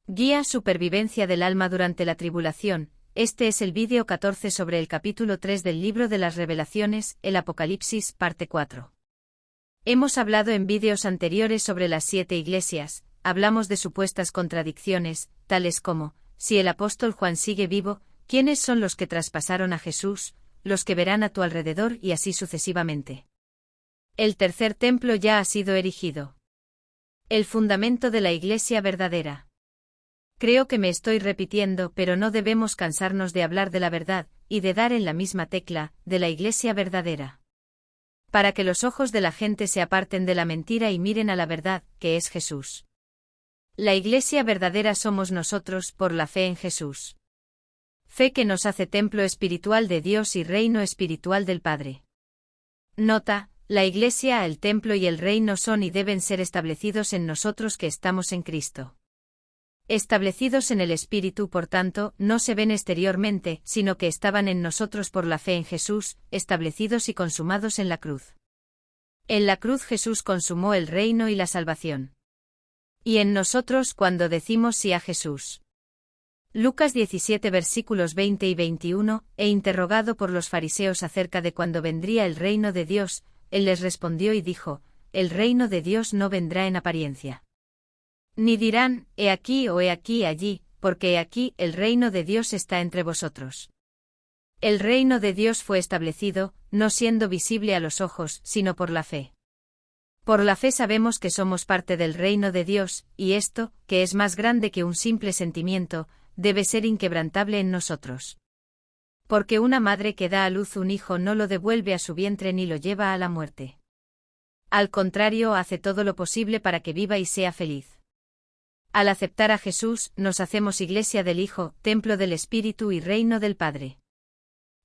Guía Supervivencia del alma durante la tribulación. Este es el vídeo 14 sobre el capítulo 3 del libro de las Revelaciones, el Apocalipsis, parte 4. Hemos hablado en vídeos anteriores sobre las 7 iglesias, hablamos de supuestas contradicciones, tales como, si el apóstol Juan sigue vivo, ¿quiénes son los que traspasaron a Jesús, los que verán a tu alrededor y así sucesivamente? El tercer templo ya ha sido erigido. El fundamento de la iglesia verdadera. Creo que me estoy repitiendo, pero no debemos cansarnos de hablar de la verdad, y de dar en la misma tecla, de la iglesia verdadera. Para que los ojos de la gente se aparten de la mentira y miren a la verdad, que es Jesús. La iglesia verdadera somos nosotros por la fe en Jesús. Fe que nos hace templo espiritual de Dios y reino espiritual del Padre. Nota, la iglesia, el templo y el reino son y deben ser establecidos en nosotros que estamos en Cristo. Establecidos en el Espíritu, por tanto, no se ven exteriormente, sino que estaban en nosotros por la fe en Jesús, establecidos y consumados en la cruz. En la cruz Jesús consumó el reino y la salvación. Y en nosotros cuando decimos sí a Jesús. Lucas 17 versículos 20 y 21, interrogado por los fariseos acerca de cuándo vendría el reino de Dios, él les respondió y dijo, el reino de Dios no vendrá en apariencia. Ni dirán, he aquí o he aquí allí, porque he aquí, el reino de Dios está entre vosotros. El reino de Dios fue establecido, no siendo visible a los ojos, sino por la fe. Por la fe sabemos que somos parte del reino de Dios, y esto, que es más grande que un simple sentimiento, debe ser inquebrantable en nosotros. Porque una madre que da a luz un hijo no lo devuelve a su vientre ni lo lleva a la muerte. Al contrario, hace todo lo posible para que viva y sea feliz. Al aceptar a Jesús, nos hacemos iglesia del Hijo, templo del Espíritu y reino del Padre.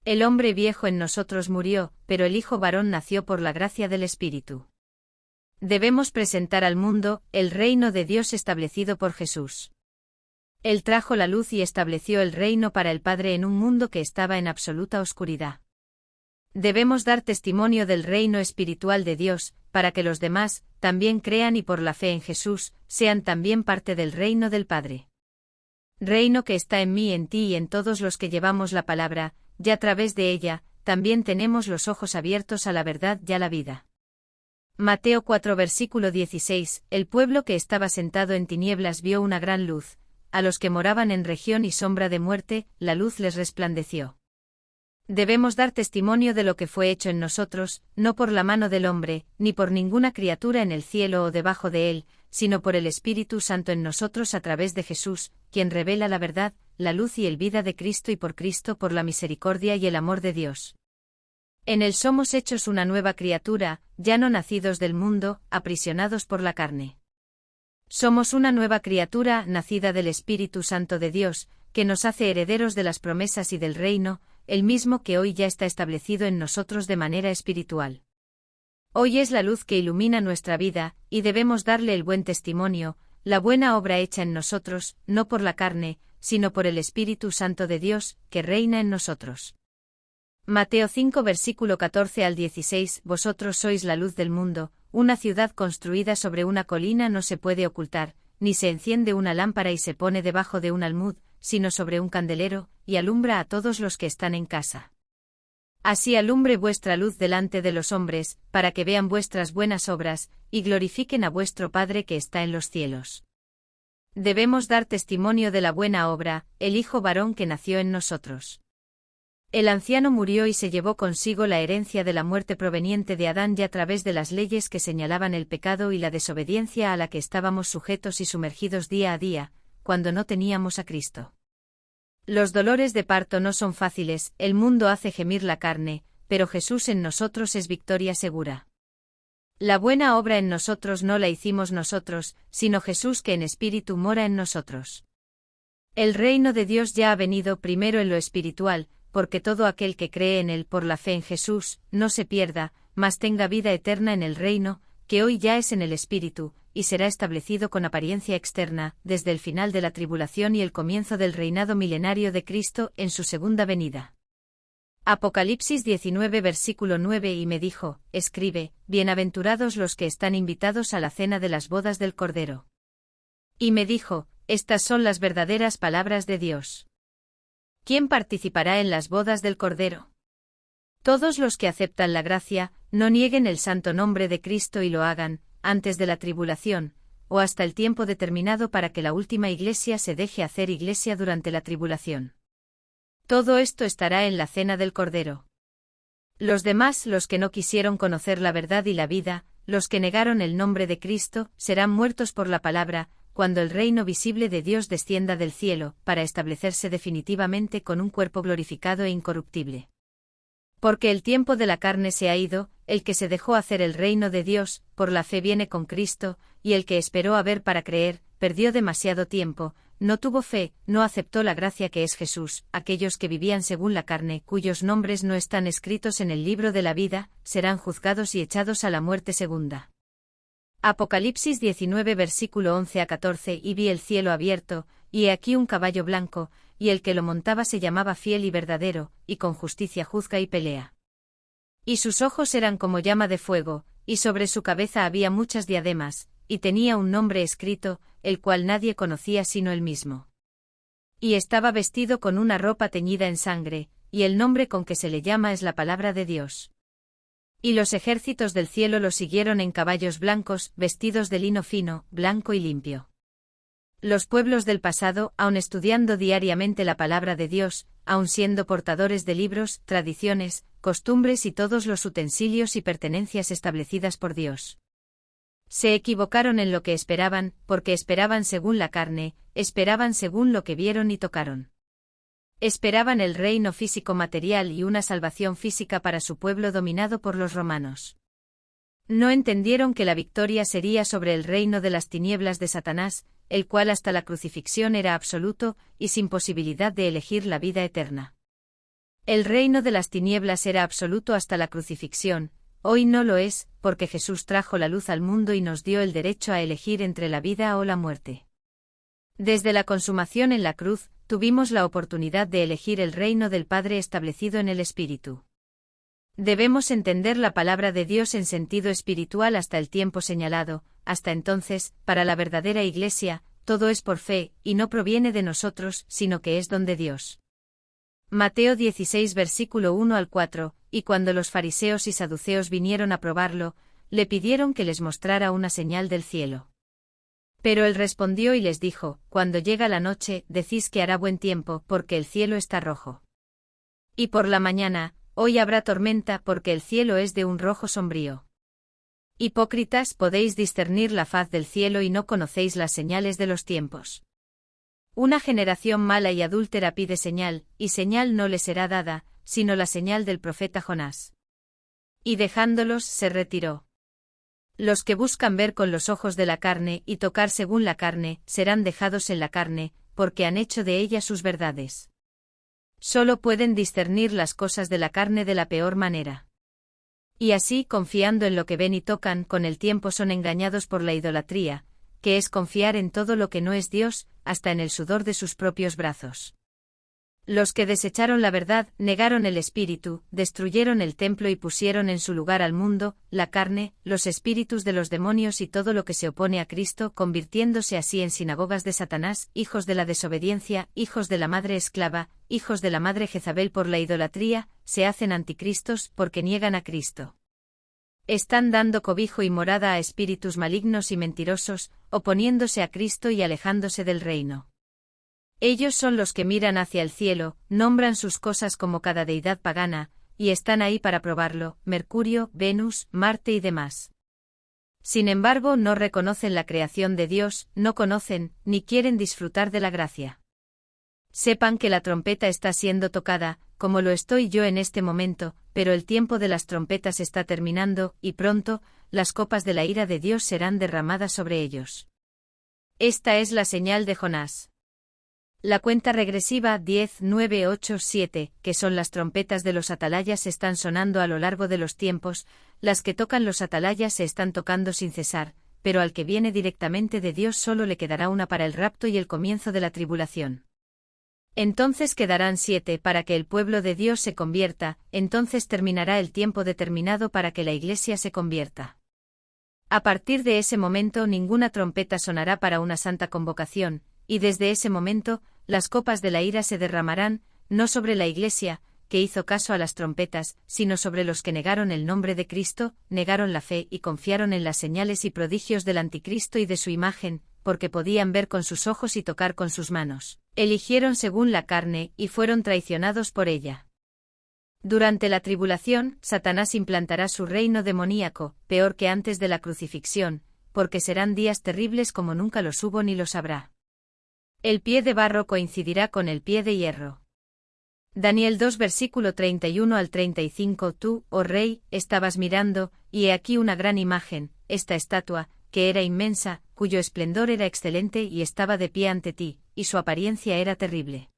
El hombre viejo en nosotros murió, pero el Hijo varón nació por la gracia del Espíritu. Debemos presentar al mundo el reino de Dios establecido por Jesús. Él trajo la luz y estableció el reino para el Padre en un mundo que estaba en absoluta oscuridad. Debemos dar testimonio del reino espiritual de Dios, para que los demás, también crean y por la fe en Jesús, sean también parte del reino del Padre. Reino que está en mí, en ti y en todos los que llevamos la palabra, y a través de ella, también tenemos los ojos abiertos a la verdad y a la vida. Mateo 4 versículo 16, el pueblo que estaba sentado en tinieblas vio una gran luz, a los que moraban en región y sombra de muerte, la luz les resplandeció. Debemos dar testimonio de lo que fue hecho en nosotros, no por la mano del hombre, ni por ninguna criatura en el cielo o debajo de él, sino por el Espíritu Santo en nosotros a través de Jesús, quien revela la verdad, la luz y el vida de Cristo y por Cristo por la misericordia y el amor de Dios. En él somos hechos una nueva criatura, ya no nacidos del mundo, aprisionados por la carne. Somos una nueva criatura, nacida del Espíritu Santo de Dios, que nos hace herederos de las promesas y del reino, el mismo que hoy ya está establecido en nosotros de manera espiritual. Hoy es la luz que ilumina nuestra vida, y debemos darle el buen testimonio, la buena obra hecha en nosotros, no por la carne, sino por el Espíritu Santo de Dios, que reina en nosotros. Mateo 5 versículo 14 al 16, vosotros sois la luz del mundo, una ciudad construida sobre una colina no se puede ocultar, ni se enciende una lámpara y se pone debajo de un almud, sino sobre un candelero, y alumbra a todos los que están en casa. Así alumbre vuestra luz delante de los hombres, para que vean vuestras buenas obras, y glorifiquen a vuestro Padre que está en los cielos. Debemos dar testimonio de la buena obra, el Hijo varón que nació en nosotros. El anciano murió y se llevó consigo la herencia de la muerte proveniente de Adán y a través de las leyes que señalaban el pecado y la desobediencia a la que estábamos sujetos y sumergidos día a día, cuando no teníamos a Cristo. Los dolores de parto no son fáciles, el mundo hace gemir la carne, pero Jesús en nosotros es victoria segura. La buena obra en nosotros no la hicimos nosotros, sino Jesús que en espíritu mora en nosotros. El reino de Dios ya ha venido primero en lo espiritual, porque todo aquel que cree en él por la fe en Jesús, no se pierda, mas tenga vida eterna en el reino, que hoy ya es en el Espíritu, y será establecido con apariencia externa, desde el final de la tribulación y el comienzo del reinado milenario de Cristo en su segunda venida. Apocalipsis 19 versículo 9 y me dijo, escribe, bienaventurados los que están invitados a la cena de las bodas del Cordero. Y me dijo, Estas son las verdaderas palabras de Dios. ¿Quién participará en las bodas del Cordero? Todos los que aceptan la gracia, no nieguen el santo nombre de Cristo y lo hagan, antes de la tribulación, o hasta el tiempo determinado para que la última iglesia se deje hacer iglesia durante la tribulación. Todo esto estará en la cena del Cordero. Los demás, los que no quisieron conocer la verdad y la vida, los que negaron el nombre de Cristo, serán muertos por la palabra, cuando el reino visible de Dios descienda del cielo, para establecerse definitivamente con un cuerpo glorificado e incorruptible. Porque el tiempo de la carne se ha ido, el que se dejó hacer el reino de Dios, por la fe viene con Cristo, y el que esperó a ver para creer, perdió demasiado tiempo, no tuvo fe, no aceptó la gracia que es Jesús. Aquellos que vivían según la carne, cuyos nombres no están escritos en el libro de la vida, serán juzgados y echados a la muerte segunda. Apocalipsis 19 versículo 11 a 14 Y vi el cielo abierto, y he aquí un caballo blanco, y el que lo montaba se llamaba Fiel y Verdadero, y con justicia juzga y pelea. Y sus ojos eran como llama de fuego, y sobre su cabeza había muchas diademas, y tenía un nombre escrito, el cual nadie conocía sino él mismo. Y estaba vestido con una ropa teñida en sangre, y el nombre con que se le llama es la palabra de Dios. Y los ejércitos del cielo lo siguieron en caballos blancos, vestidos de lino fino, blanco y limpio. Los pueblos del pasado, aun estudiando diariamente la palabra de Dios, aun siendo portadores de libros, tradiciones, costumbres y todos los utensilios y pertenencias establecidas por Dios, se equivocaron en lo que esperaban, porque esperaban según la carne, esperaban según lo que vieron y tocaron. Esperaban el reino físico material y una salvación física para su pueblo dominado por los romanos. No entendieron que la victoria sería sobre el reino de las tinieblas de Satanás, el cual hasta la crucifixión era absoluto, y sin posibilidad de elegir la vida eterna. El reino de las tinieblas era absoluto hasta la crucifixión, hoy no lo es, porque Jesús trajo la luz al mundo y nos dio el derecho a elegir entre la vida o la muerte. Desde la consumación en la cruz, tuvimos la oportunidad de elegir el reino del Padre establecido en el Espíritu. Debemos entender la palabra de Dios en sentido espiritual hasta el tiempo señalado. Hasta entonces, para la verdadera Iglesia, todo es por fe, y no proviene de nosotros, sino que es don de Dios. Mateo 16 versículo 1 al 4, y cuando los fariseos y saduceos vinieron a probarlo, le pidieron que les mostrara una señal del cielo. Pero él respondió y les dijo, cuando llega la noche, decís que hará buen tiempo, porque el cielo está rojo. Y por la mañana, hoy habrá tormenta, porque el cielo es de un rojo sombrío. Hipócritas, podéis discernir la faz del cielo y no conocéis las señales de los tiempos. Una generación mala y adúltera pide señal, y señal no le será dada, sino la señal del profeta Jonás. Y dejándolos, se retiró. Los que buscan ver con los ojos de la carne y tocar según la carne, serán dejados en la carne, porque han hecho de ella sus verdades. Solo pueden discernir las cosas de la carne de la peor manera. Y así, confiando en lo que ven y tocan, con el tiempo son engañados por la idolatría, que es confiar en todo lo que no es Dios, hasta en el sudor de sus propios brazos. Los que desecharon la verdad, negaron el espíritu, destruyeron el templo y pusieron en su lugar al mundo, la carne, los espíritus de los demonios y todo lo que se opone a Cristo, convirtiéndose así en sinagogas de Satanás, hijos de la desobediencia, hijos de la madre esclava, hijos de la madre Jezabel por la idolatría, se hacen anticristos porque niegan a Cristo. Están dando cobijo y morada a espíritus malignos y mentirosos, oponiéndose a Cristo y alejándose del reino. Ellos son los que miran hacia el cielo, nombran sus cosas como cada deidad pagana, y están ahí para probarlo, Mercurio, Venus, Marte y demás. Sin embargo, no reconocen la creación de Dios, no conocen, ni quieren disfrutar de la gracia. Sepan que la trompeta está siendo tocada, como lo estoy yo en este momento, pero el tiempo de las trompetas está terminando, y pronto, las copas de la ira de Dios serán derramadas sobre ellos. Esta es la señal de Jonás. La cuenta regresiva 10, 9, 8, 7, que son las trompetas de los atalayas, están sonando a lo largo de los tiempos, las que tocan los atalayas se están tocando sin cesar, pero al que viene directamente de Dios solo le quedará una para el rapto y el comienzo de la tribulación. Entonces quedarán 7 para que el pueblo de Dios se convierta, entonces terminará el tiempo determinado para que la Iglesia se convierta. A partir de ese momento ninguna trompeta sonará para una santa convocación, y desde ese momento, las copas de la ira se derramarán, no sobre la Iglesia, que hizo caso a las trompetas, sino sobre los que negaron el nombre de Cristo, negaron la fe y confiaron en las señales y prodigios del Anticristo y de su imagen, porque podían ver con sus ojos y tocar con sus manos. Eligieron según la carne y fueron traicionados por ella. Durante la tribulación, Satanás implantará su reino demoníaco, peor que antes de la crucifixión, porque serán días terribles como nunca los hubo ni los habrá. El pie de barro coincidirá con el pie de hierro. Daniel 2 versículo 31 al 35. Tú, oh rey, estabas mirando, y he aquí una gran imagen, esta estatua, que era inmensa, cuyo esplendor era excelente y estaba de pie ante ti, y su apariencia era terrible.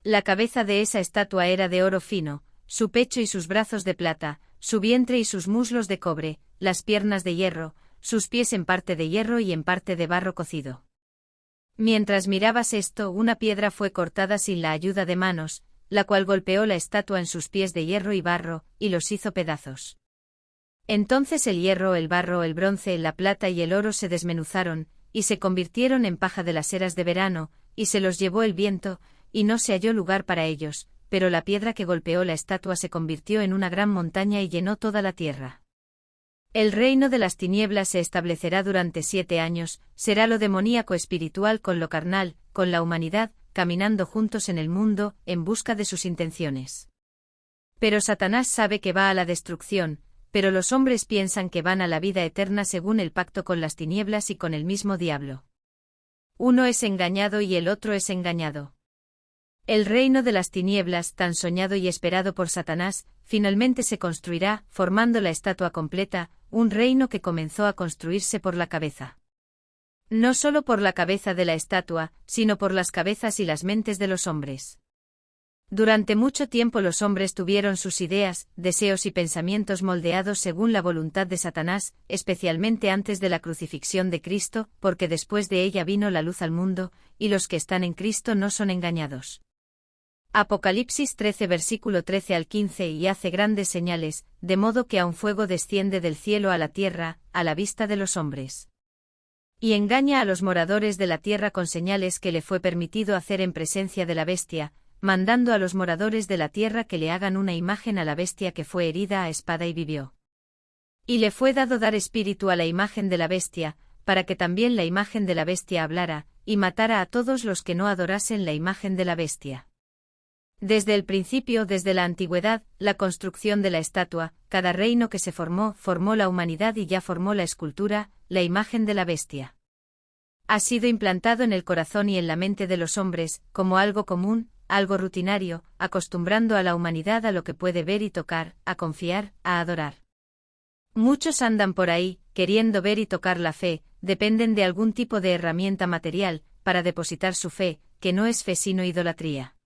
La cabeza de esa estatua era de oro fino, su pecho y sus brazos de plata, su vientre y sus muslos de cobre, las piernas de hierro, sus pies en parte de hierro y en parte de barro cocido. Mientras mirabas esto, una piedra fue cortada sin la ayuda de manos, la cual golpeó la estatua en sus pies de hierro y barro, y los hizo pedazos. Entonces el hierro, el barro, el bronce, la plata y el oro se desmenuzaron, y se convirtieron en paja de las eras de verano, y se los llevó el viento, y no se halló lugar para ellos, pero la piedra que golpeó la estatua se convirtió en una gran montaña y llenó toda la tierra. El reino de las tinieblas se establecerá durante 7 años, será lo demoníaco espiritual con lo carnal, con la humanidad, caminando juntos en el mundo, en busca de sus intenciones. Pero Satanás sabe que va a la destrucción, pero los hombres piensan que van a la vida eterna según el pacto con las tinieblas y con el mismo diablo. Uno es engañado y el otro es engañado. El reino de las tinieblas, tan soñado y esperado por Satanás, finalmente se construirá, formando la estatua completa, un reino que comenzó a construirse por la cabeza. No solo por la cabeza de la estatua, sino por las cabezas y las mentes de los hombres. Durante mucho tiempo los hombres tuvieron sus ideas, deseos y pensamientos moldeados según la voluntad de Satanás, especialmente antes de la crucifixión de Cristo, porque después de ella vino la luz al mundo, y los que están en Cristo no son engañados. Apocalipsis 13 versículo 13 al 15 y hace grandes señales, de modo que aun fuego desciende del cielo a la tierra, a la vista de los hombres. Y engaña a los moradores de la tierra con señales que le fue permitido hacer en presencia de la bestia, mandando a los moradores de la tierra que le hagan una imagen a la bestia que fue herida a espada y vivió. Y le fue dado dar espíritu a la imagen de la bestia, para que también la imagen de la bestia hablara, y matara a todos los que no adorasen la imagen de la bestia. Desde el principio, desde la antigüedad, la construcción de la estatua, cada reino que se formó la humanidad y ya formó la escultura, la imagen de la bestia. Ha sido implantado en el corazón y en la mente de los hombres, como algo común, algo rutinario, acostumbrando a la humanidad a lo que puede ver y tocar, a confiar, a adorar. Muchos andan por ahí, queriendo ver y tocar la fe, dependen de algún tipo de herramienta material, para depositar su fe, que no es fe sino idolatría.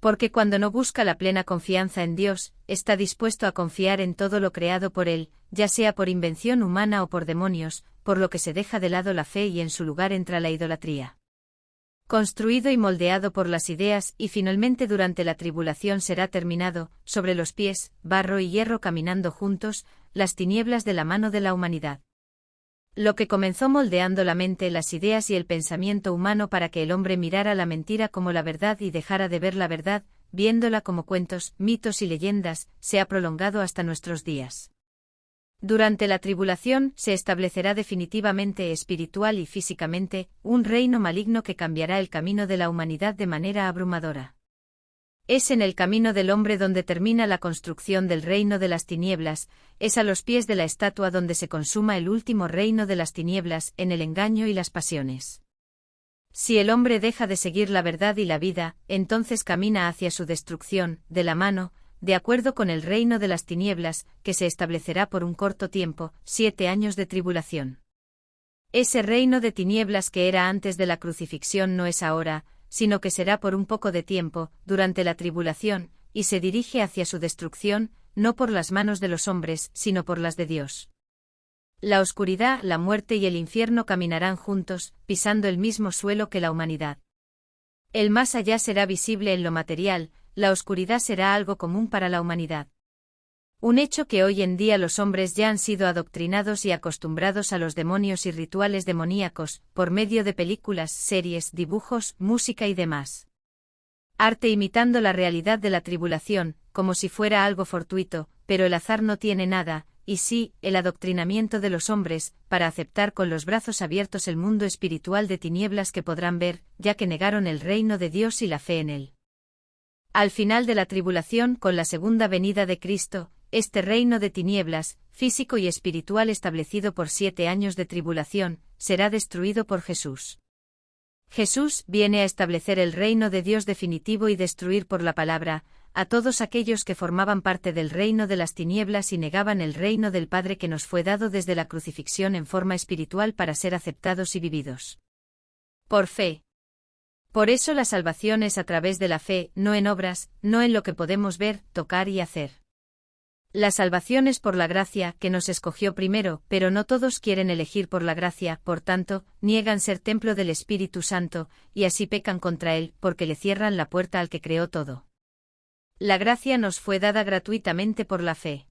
Porque cuando no busca la plena confianza en Dios, está dispuesto a confiar en todo lo creado por Él, ya sea por invención humana o por demonios, por lo que se deja de lado la fe y en su lugar entra la idolatría. Construido y moldeado por las ideas y finalmente durante la tribulación será terminado, sobre los pies, barro y hierro caminando juntos, las tinieblas de la mano de la humanidad. Lo que comenzó moldeando la mente, las ideas y el pensamiento humano para que el hombre mirara la mentira como la verdad y dejara de ver la verdad, viéndola como cuentos, mitos y leyendas, se ha prolongado hasta nuestros días. Durante la tribulación se establecerá definitivamente espiritual y físicamente, un reino maligno que cambiará el camino de la humanidad de manera abrumadora. Es en el camino del hombre donde termina la construcción del reino de las tinieblas, es a los pies de la estatua donde se consuma el último reino de las tinieblas, en el engaño y las pasiones. Si el hombre deja de seguir la verdad y la vida, entonces camina hacia su destrucción, de la mano, de acuerdo con el reino de las tinieblas, que se establecerá por un corto tiempo, 7 años de tribulación. Ese reino de tinieblas que era antes de la crucifixión no es ahora, sino que será por un poco de tiempo, durante la tribulación, y se dirige hacia su destrucción, no por las manos de los hombres, sino por las de Dios. La oscuridad, la muerte y el infierno caminarán juntos, pisando el mismo suelo que la humanidad. El más allá será visible en lo material, la oscuridad será algo común para la humanidad. Un hecho que hoy en día los hombres ya han sido adoctrinados y acostumbrados a los demonios y rituales demoníacos, por medio de películas, series, dibujos, música y demás. Arte imitando la realidad de la tribulación, como si fuera algo fortuito, pero el azar no tiene nada, y sí, el adoctrinamiento de los hombres, para aceptar con los brazos abiertos el mundo espiritual de tinieblas que podrán ver, ya que negaron el reino de Dios y la fe en él. Al final de la tribulación, con la segunda venida de Cristo, este reino de tinieblas, físico y espiritual establecido por 7 años de tribulación, será destruido por Jesús. Jesús viene a establecer el reino de Dios definitivo y destruir por la palabra a todos aquellos que formaban parte del reino de las tinieblas y negaban el reino del Padre que nos fue dado desde la crucifixión en forma espiritual para ser aceptados y vividos por fe. Por eso la salvación es a través de la fe, no en obras, no en lo que podemos ver, tocar y hacer. La salvación es por la gracia, que nos escogió primero, pero no todos quieren elegir por la gracia, por tanto, niegan ser templo del Espíritu Santo, y así pecan contra él, porque le cierran la puerta al que creó todo. La gracia nos fue dada gratuitamente por la fe,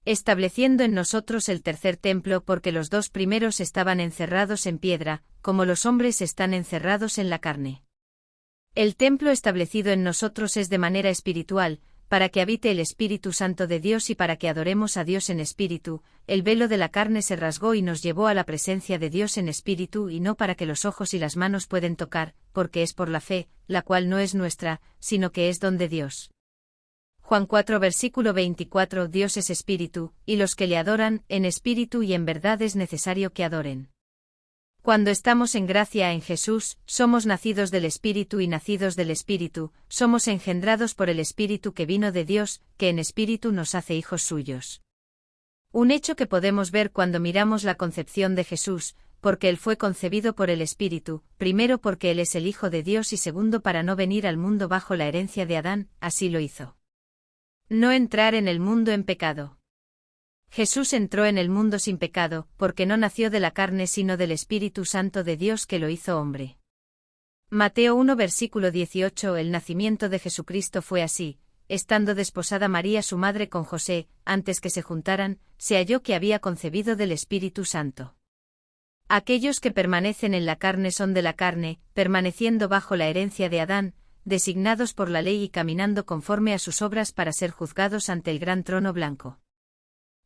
estableciendo en nosotros el tercer templo porque los 2 primeros estaban encerrados en piedra, como los hombres están encerrados en la carne. El templo establecido en nosotros es de manera espiritual, para que habite el Espíritu Santo de Dios y para que adoremos a Dios en espíritu. El velo de la carne se rasgó y nos llevó a la presencia de Dios en espíritu y no para que los ojos y las manos pueden tocar, porque es por la fe, la cual no es nuestra, sino que es don de Dios. Juan 4 versículo 24 Dios es espíritu, y los que le adoran, en espíritu y en verdad es necesario que adoren. Cuando estamos en gracia en Jesús, somos nacidos del Espíritu y nacidos del Espíritu, somos engendrados por el Espíritu que vino de Dios, que en espíritu nos hace hijos suyos. Un hecho que podemos ver cuando miramos la concepción de Jesús, porque Él fue concebido por el Espíritu, primero porque Él es el Hijo de Dios y segundo para no venir al mundo bajo la herencia de Adán, así lo hizo. No entrar en el mundo en pecado. Jesús entró en el mundo sin pecado, porque no nació de la carne sino del Espíritu Santo de Dios que lo hizo hombre. Mateo 1 versículo 18 El nacimiento de Jesucristo fue así, estando desposada María su madre con José, antes que se juntaran, se halló que había concebido del Espíritu Santo. Aquellos que permanecen en la carne son de la carne, permaneciendo bajo la herencia de Adán, designados por la ley y caminando conforme a sus obras para ser juzgados ante el gran trono blanco.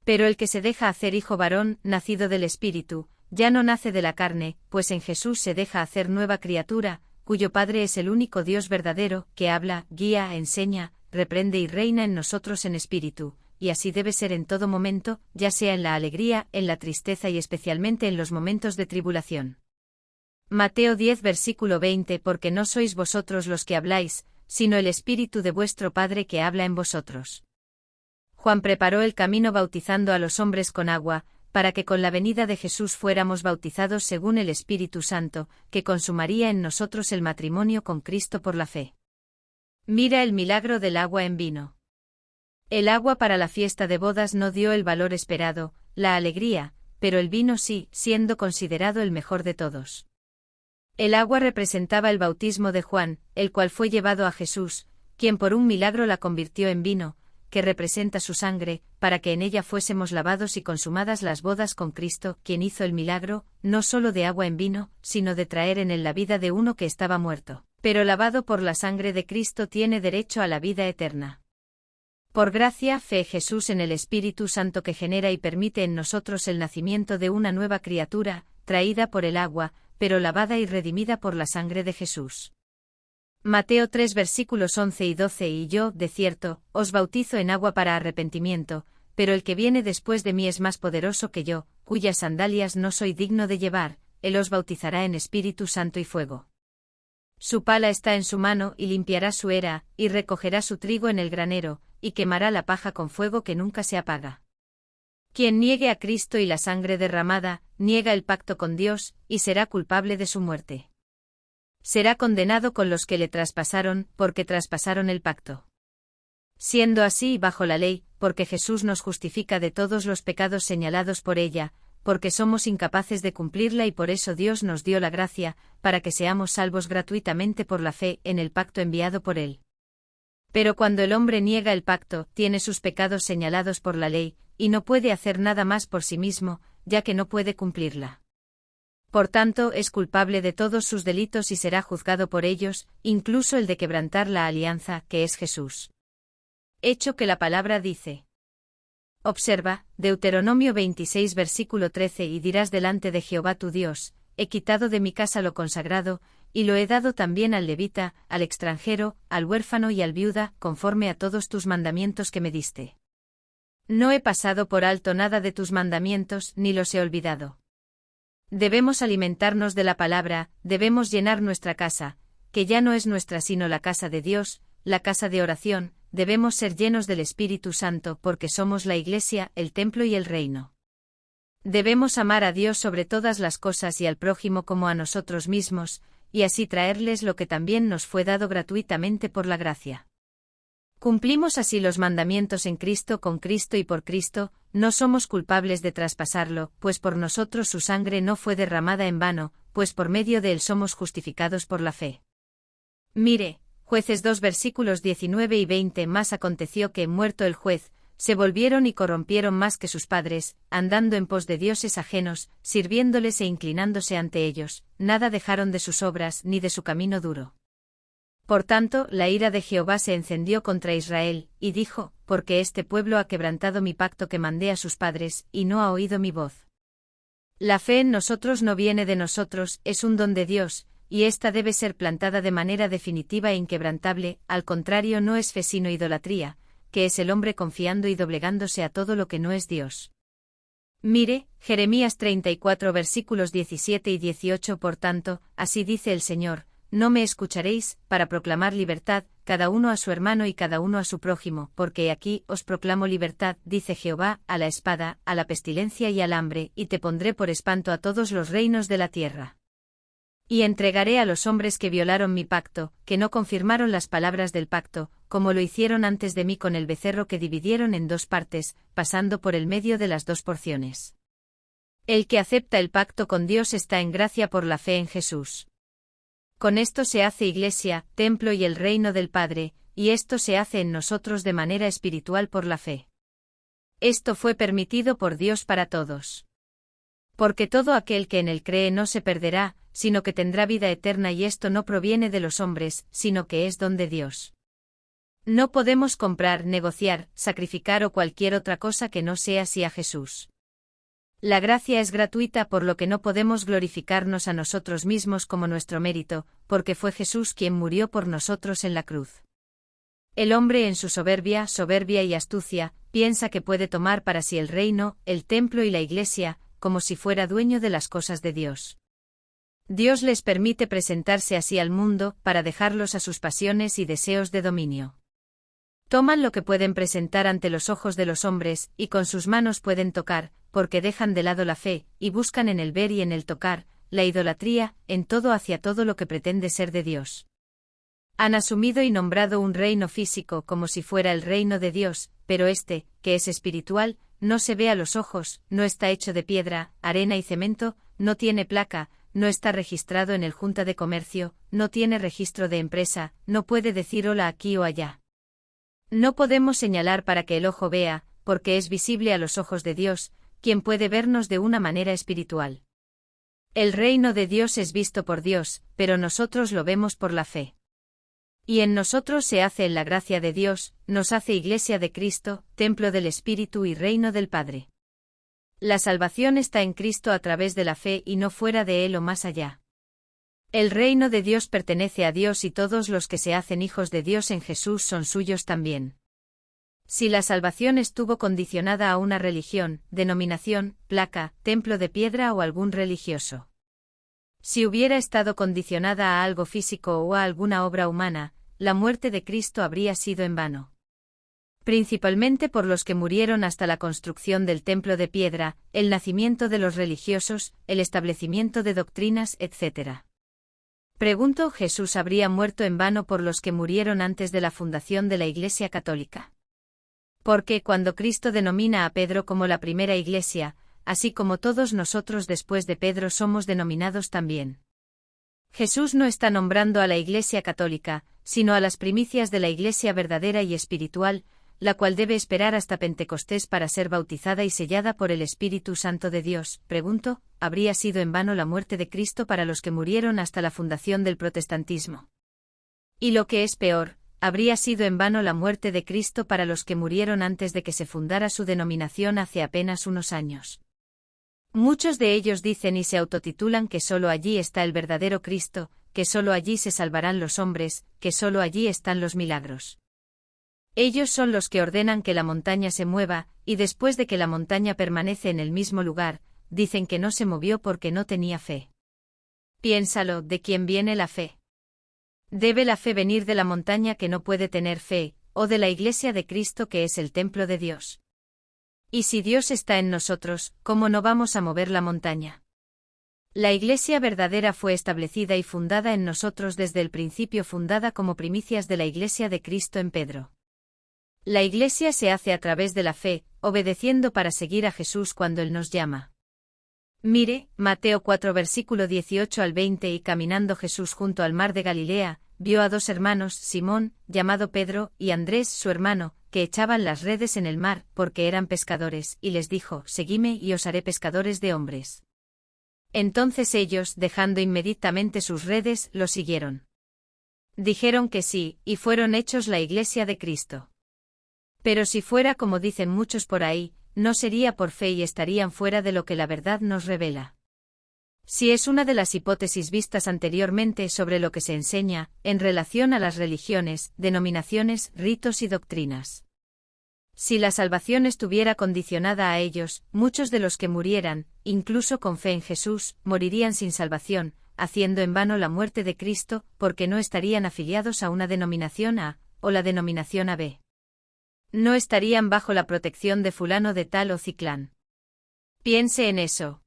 Pero el que se deja hacer hijo varón, nacido del Espíritu, ya no nace de la carne, pues en Jesús se deja hacer nueva criatura, cuyo Padre es el único Dios verdadero, que habla, guía, enseña, reprende y reina en nosotros en espíritu, y así debe ser en todo momento, ya sea en la alegría, en la tristeza y especialmente en los momentos de tribulación. Mateo 10 versículo 20 Porque no sois vosotros los que habláis, sino el Espíritu de vuestro Padre que habla en vosotros. Juan preparó el camino bautizando a los hombres con agua, para que con la venida de Jesús fuéramos bautizados según el Espíritu Santo, que consumaría en nosotros el matrimonio con Cristo por la fe. Mira el milagro del agua en vino. El agua para la fiesta de bodas no dio el valor esperado, la alegría, pero el vino sí, siendo considerado el mejor de todos. El agua representaba el bautismo de Juan, el cual fue llevado a Jesús, quien por un milagro la convirtió en vino, que representa su sangre, para que en ella fuésemos lavados y consumadas las bodas con Cristo, quien hizo el milagro, no solo de agua en vino, sino de traer en él la vida de uno que estaba muerto, pero lavado por la sangre de Cristo tiene derecho a la vida eterna. Por gracia, fe Jesús en el Espíritu Santo que genera y permite en nosotros el nacimiento de una nueva criatura, traída por el agua, pero lavada y redimida por la sangre de Jesús. Mateo 3 versículos 11 y 12 Y yo, de cierto, os bautizo en agua para arrepentimiento, pero el que viene después de mí es más poderoso que yo, cuyas sandalias no soy digno de llevar, él os bautizará en Espíritu Santo y fuego. Su pala está en su mano y limpiará su era, y recogerá su trigo en el granero, y quemará la paja con fuego que nunca se apaga. Quien niegue a Cristo y la sangre derramada, niega el pacto con Dios, y será culpable de su muerte. Será condenado con los que le traspasaron, porque traspasaron el pacto. Siendo así bajo la ley, porque Jesús nos justifica de todos los pecados señalados por ella, porque somos incapaces de cumplirla y por eso Dios nos dio la gracia, para que seamos salvos gratuitamente por la fe en el pacto enviado por Él. Pero cuando el hombre niega el pacto, tiene sus pecados señalados por la ley, y no puede hacer nada más por sí mismo, ya que no puede cumplirla. Por tanto, es culpable de todos sus delitos y será juzgado por ellos, incluso el de quebrantar la alianza, que es Jesús. Hecho que la palabra dice. Observa, Deuteronomio 26 versículo 13 y dirás delante de Jehová tu Dios, he quitado de mi casa lo consagrado, y lo he dado también al levita, al extranjero, al huérfano y al viuda, conforme a todos tus mandamientos que me diste. No he pasado por alto nada de tus mandamientos, ni los he olvidado. Debemos alimentarnos de la palabra, debemos llenar nuestra casa, que ya no es nuestra sino la casa de Dios, la casa de oración, debemos ser llenos del Espíritu Santo porque somos la Iglesia, el templo y el reino. Debemos amar a Dios sobre todas las cosas y al prójimo como a nosotros mismos, y así traerles lo que también nos fue dado gratuitamente por la gracia. Cumplimos así los mandamientos en Cristo, con Cristo y por Cristo, no somos culpables de traspasarlo, pues por nosotros su sangre no fue derramada en vano, pues por medio de él somos justificados por la fe. Mire, Jueces 2 versículos 19 y 20. Más aconteció que, muerto el juez, se volvieron y corrompieron más que sus padres, andando en pos de dioses ajenos, sirviéndoles e inclinándose ante ellos, nada dejaron de sus obras ni de su camino duro. Por tanto, la ira de Jehová se encendió contra Israel, y dijo, porque este pueblo ha quebrantado mi pacto que mandé a sus padres, y no ha oído mi voz. La fe en nosotros no viene de nosotros, es un don de Dios, y ésta debe ser plantada de manera definitiva e inquebrantable, al contrario no es fe sino idolatría, que es el hombre confiando y doblegándose a todo lo que no es Dios. Mire, Jeremías 34 versículos 17 y 18. Por tanto, así dice el Señor, no me escucharéis, para proclamar libertad, cada uno a su hermano y cada uno a su prójimo, porque aquí os proclamo libertad, dice Jehová, a la espada, a la pestilencia y al hambre, y te pondré por espanto a todos los reinos de la tierra. Y entregaré a los hombres que violaron mi pacto, que no confirmaron las palabras del pacto, como lo hicieron antes de mí con el becerro que dividieron en dos partes, pasando por el medio de las dos porciones. El que acepta el pacto con Dios está en gracia por la fe en Jesús. Con esto se hace Iglesia, templo y el reino del Padre, y esto se hace en nosotros de manera espiritual por la fe. Esto fue permitido por Dios para todos. Porque todo aquel que en él cree no se perderá, sino que tendrá vida eterna y esto no proviene de los hombres, sino que es don de Dios. No podemos comprar, negociar, sacrificar o cualquier otra cosa que no sea así a Jesús. La gracia es gratuita por lo que no podemos glorificarnos a nosotros mismos como nuestro mérito, porque fue Jesús quien murió por nosotros en la cruz. El hombre en su soberbia y astucia, piensa que puede tomar para sí el reino, el templo y la Iglesia, como si fuera dueño de las cosas de Dios. Dios les permite presentarse así al mundo, para dejarlos a sus pasiones y deseos de dominio. Toman lo que pueden presentar ante los ojos de los hombres, y con sus manos pueden tocar, porque dejan de lado la fe, y buscan en el ver y en el tocar, la idolatría, en todo hacia todo lo que pretende ser de Dios. Han asumido y nombrado un reino físico como si fuera el reino de Dios, pero este, que es espiritual, no se ve a los ojos, no está hecho de piedra, arena y cemento, no tiene placa, no está registrado en el Junta de Comercio, no tiene registro de empresa, no puede decir hola aquí o allá. No podemos señalar para que el ojo vea, porque es visible a los ojos de Dios, quien puede vernos de una manera espiritual. El reino de Dios es visto por Dios, pero nosotros lo vemos por la fe. Y en nosotros se hace en la gracia de Dios, nos hace Iglesia de Cristo, templo del Espíritu y reino del Padre. La salvación está en Cristo a través de la fe y no fuera de él o más allá. El reino de Dios pertenece a Dios y todos los que se hacen hijos de Dios en Jesús son suyos también. Si la salvación estuvo condicionada a una religión, denominación, placa, templo de piedra o algún religioso. Si hubiera estado condicionada a algo físico o a alguna obra humana, la muerte de Cristo habría sido en vano. Principalmente por los que murieron hasta la construcción del templo de piedra, el nacimiento de los religiosos, el establecimiento de doctrinas, etc. Pregunto, ¿Jesús habría muerto en vano por los que murieron antes de la fundación de la Iglesia Católica? Porque cuando Cristo denomina a Pedro como la primera Iglesia, así como todos nosotros después de Pedro somos denominados también. Jesús no está nombrando a la Iglesia Católica, sino a las primicias de la Iglesia verdadera y espiritual, la cual debe esperar hasta Pentecostés para ser bautizada y sellada por el Espíritu Santo de Dios. Pregunto, ¿habría sido en vano la muerte de Cristo para los que murieron hasta la fundación del protestantismo? Y lo que es peor, ¿habría sido en vano la muerte de Cristo para los que murieron antes de que se fundara su denominación hace apenas unos años? Muchos de ellos dicen y se autotitulan que solo allí está el verdadero Cristo, que solo allí se salvarán los hombres, que solo allí están los milagros. Ellos son los que ordenan que la montaña se mueva, y después de que la montaña permanece en el mismo lugar, dicen que no se movió porque no tenía fe. Piénsalo, ¿de quién viene la fe? ¿Debe la fe venir de la montaña que no puede tener fe, o de la Iglesia de Cristo que es el templo de Dios? Y si Dios está en nosotros, ¿cómo no vamos a mover la montaña? La Iglesia verdadera fue establecida y fundada en nosotros desde el principio, fundada como primicias de la Iglesia de Cristo en Pedro. La Iglesia se hace a través de la fe, obedeciendo para seguir a Jesús cuando Él nos llama. Mire, Mateo 4 versículo 18 al 20. Y caminando Jesús junto al mar de Galilea, vio a dos hermanos, Simón, llamado Pedro, y Andrés, su hermano, que echaban las redes en el mar, porque eran pescadores, y les dijo, Seguidme y os haré pescadores de hombres. Entonces ellos, dejando inmediatamente sus redes, lo siguieron. Dijeron que sí, y fueron hechos la Iglesia de Cristo. Pero si fuera como dicen muchos por ahí, no sería por fe y estarían fuera de lo que la verdad nos revela. Si es una de las hipótesis vistas anteriormente sobre lo que se enseña, en relación a las religiones, denominaciones, ritos y doctrinas. Si la salvación estuviera condicionada a ellos, muchos de los que murieran, incluso con fe en Jesús, morirían sin salvación, haciendo en vano la muerte de Cristo, porque no estarían afiliados a una denominación A, o la denominación AB. No estarían bajo la protección de fulano de tal o ciclán. Piense en eso.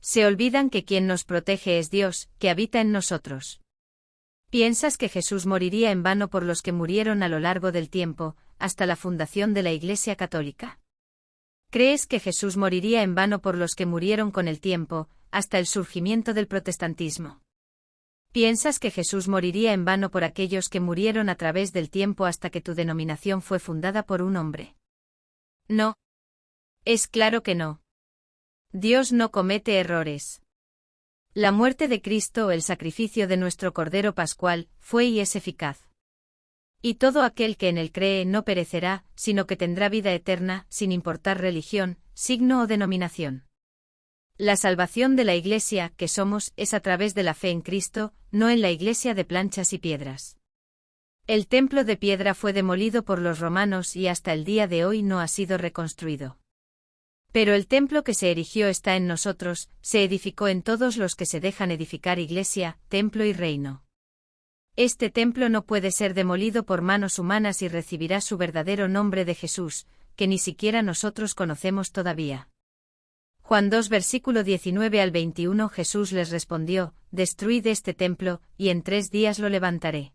Se olvidan que quien nos protege es Dios, que habita en nosotros. ¿Piensas que Jesús moriría en vano por los que murieron a lo largo del tiempo, hasta la fundación de la Iglesia Católica? ¿Crees que Jesús moriría en vano por los que murieron con el tiempo, hasta el surgimiento del protestantismo? ¿Piensas que Jesús moriría en vano por aquellos que murieron a través del tiempo hasta que tu denominación fue fundada por un hombre? No. Es claro que no. Dios no comete errores. La muerte de Cristo, el sacrificio de nuestro Cordero Pascual, fue y es eficaz. Y todo aquel que en él cree no perecerá, sino que tendrá vida eterna, sin importar religión, signo o denominación. La salvación de la Iglesia, que somos, es a través de la fe en Cristo, no en la iglesia de planchas y piedras. El templo de piedra fue demolido por los romanos y hasta el día de hoy no ha sido reconstruido. Pero el templo que se erigió está en nosotros, se edificó en todos los que se dejan edificar iglesia, templo y reino. Este templo no puede ser demolido por manos humanas y recibirá su verdadero nombre de Jesús, que ni siquiera nosotros conocemos todavía. Juan 2 versículo 19 al 21. Jesús les respondió, Destruid este templo, y en 3 días lo levantaré.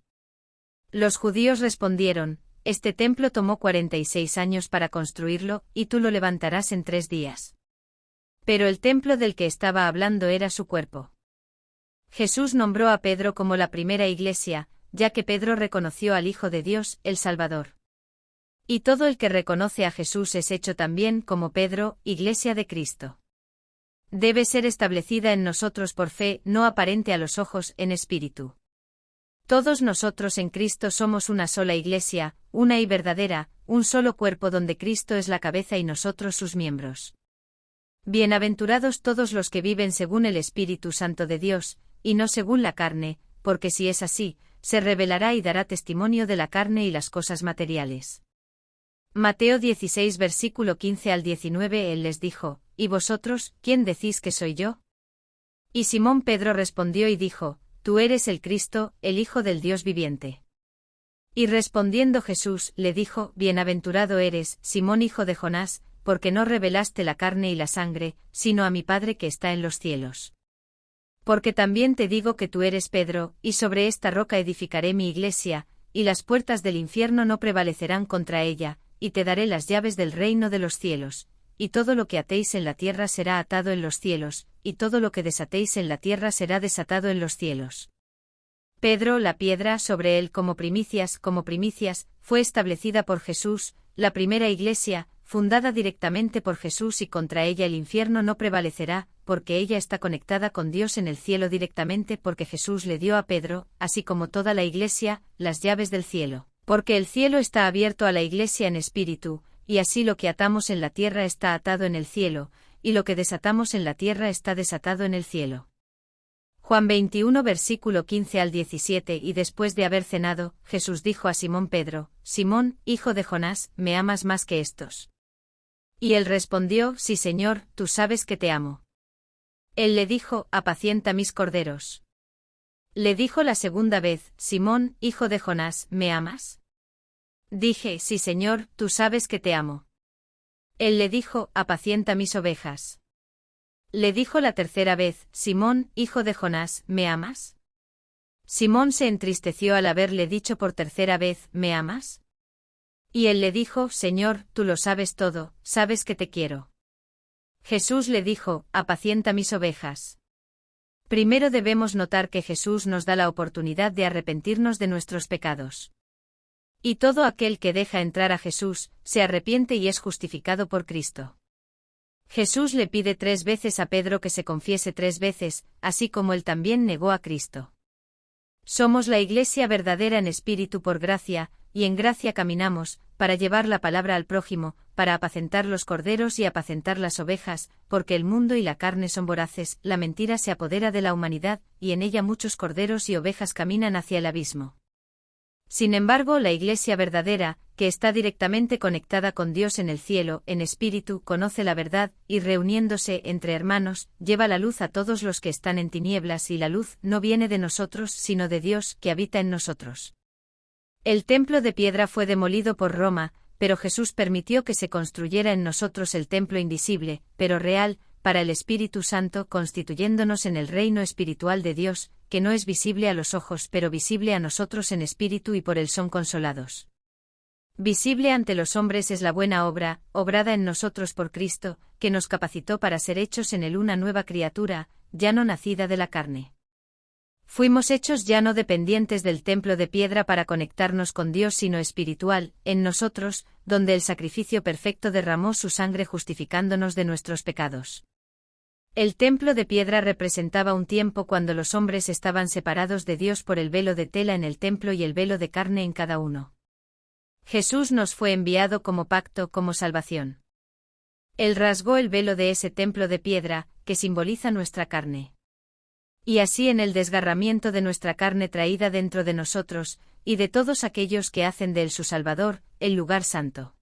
Los judíos respondieron, Este templo tomó 46 años para construirlo, y tú lo levantarás en 3 días. Pero el templo del que estaba hablando era su cuerpo. Jesús nombró a Pedro como la primera iglesia, ya que Pedro reconoció al Hijo de Dios, el Salvador. Y todo el que reconoce a Jesús es hecho también como Pedro, iglesia de Cristo. Debe ser establecida en nosotros por fe, no aparente a los ojos, en espíritu. Todos nosotros en Cristo somos una sola iglesia, una y verdadera, un solo cuerpo donde Cristo es la cabeza y nosotros sus miembros. Bienaventurados todos los que viven según el Espíritu Santo de Dios, y no según la carne, porque si es así, se revelará y dará testimonio de la carne y las cosas materiales. Mateo 16 versículo 15 al 19. Él les dijo, ¿y vosotros, quién decís que soy yo? Y Simón Pedro respondió y dijo, Tú eres el Cristo, el Hijo del Dios viviente. Y respondiendo Jesús, le dijo, Bienaventurado eres, Simón hijo de Jonás, porque no revelaste la carne y la sangre, sino a mi Padre que está en los cielos. Porque también te digo que tú eres Pedro, y sobre esta roca edificaré mi iglesia, y las puertas del infierno no prevalecerán contra ella, y te daré las llaves del reino de los cielos, y todo lo que atéis en la tierra será atado en los cielos, y todo lo que desatéis en la tierra será desatado en los cielos. Pedro, la piedra, sobre él como primicias, fue establecida por Jesús, la primera iglesia, fundada directamente por Jesús, y contra ella el infierno no prevalecerá, porque ella está conectada con Dios en el cielo directamente, porque Jesús le dio a Pedro, así como toda la iglesia, las llaves del cielo. Porque el cielo está abierto a la iglesia en espíritu, y así lo que atamos en la tierra está atado en el cielo, y lo que desatamos en la tierra está desatado en el cielo. Juan 21 versículo 15 al 17. Y después de haber cenado, Jesús dijo a Simón Pedro: Simón, hijo de Jonás, ¿me amas más que estos? Y él respondió: Sí, Señor, tú sabes que te amo. Él le dijo: Apacienta mis corderos. Le dijo la segunda vez: Simón, hijo de Jonás, ¿me amas? Dije: Sí, Señor, tú sabes que te amo. Él le dijo: Apacienta mis ovejas. Le dijo la tercera vez: Simón, hijo de Jonás, ¿me amas? Simón se entristeció al haberle dicho por tercera vez: ¿Me amas? Y él le dijo: Señor, tú lo sabes todo, sabes que te quiero. Jesús le dijo: Apacienta mis ovejas. Primero debemos notar que Jesús nos da la oportunidad de arrepentirnos de nuestros pecados. Y todo aquel que deja entrar a Jesús, se arrepiente y es justificado por Cristo. Jesús le pide 3 veces a Pedro que se confiese 3 veces, así como él también negó a Cristo. Somos la iglesia verdadera en espíritu por gracia, y en gracia caminamos, para llevar la palabra al prójimo, para apacentar los corderos y apacentar las ovejas, porque el mundo y la carne son voraces, la mentira se apodera de la humanidad, y en ella muchos corderos y ovejas caminan hacia el abismo. Sin embargo, la iglesia verdadera, que está directamente conectada con Dios en el cielo, en espíritu, conoce la verdad, y reuniéndose entre hermanos, lleva la luz a todos los que están en tinieblas, y la luz no viene de nosotros, sino de Dios, que habita en nosotros. El templo de piedra fue demolido por Roma, pero Jesús permitió que se construyera en nosotros el templo invisible, pero real, para el Espíritu Santo, constituyéndonos en el reino espiritual de Dios, que no es visible a los ojos pero visible a nosotros en espíritu, y por él son consolados. Visible ante los hombres es la buena obra, obrada en nosotros por Cristo, que nos capacitó para ser hechos en él una nueva criatura, ya no nacida de la carne. Fuimos hechos ya no dependientes del templo de piedra para conectarnos con Dios, sino espiritual, en nosotros, donde el sacrificio perfecto derramó su sangre justificándonos de nuestros pecados. El templo de piedra representaba un tiempo cuando los hombres estaban separados de Dios por el velo de tela en el templo y el velo de carne en cada uno. Jesús nos fue enviado como pacto, como salvación. Él rasgó el velo de ese templo de piedra, que simboliza nuestra carne. Y así en el desgarramiento de nuestra carne traída dentro de nosotros, y de todos aquellos que hacen de él su Salvador, el lugar santo.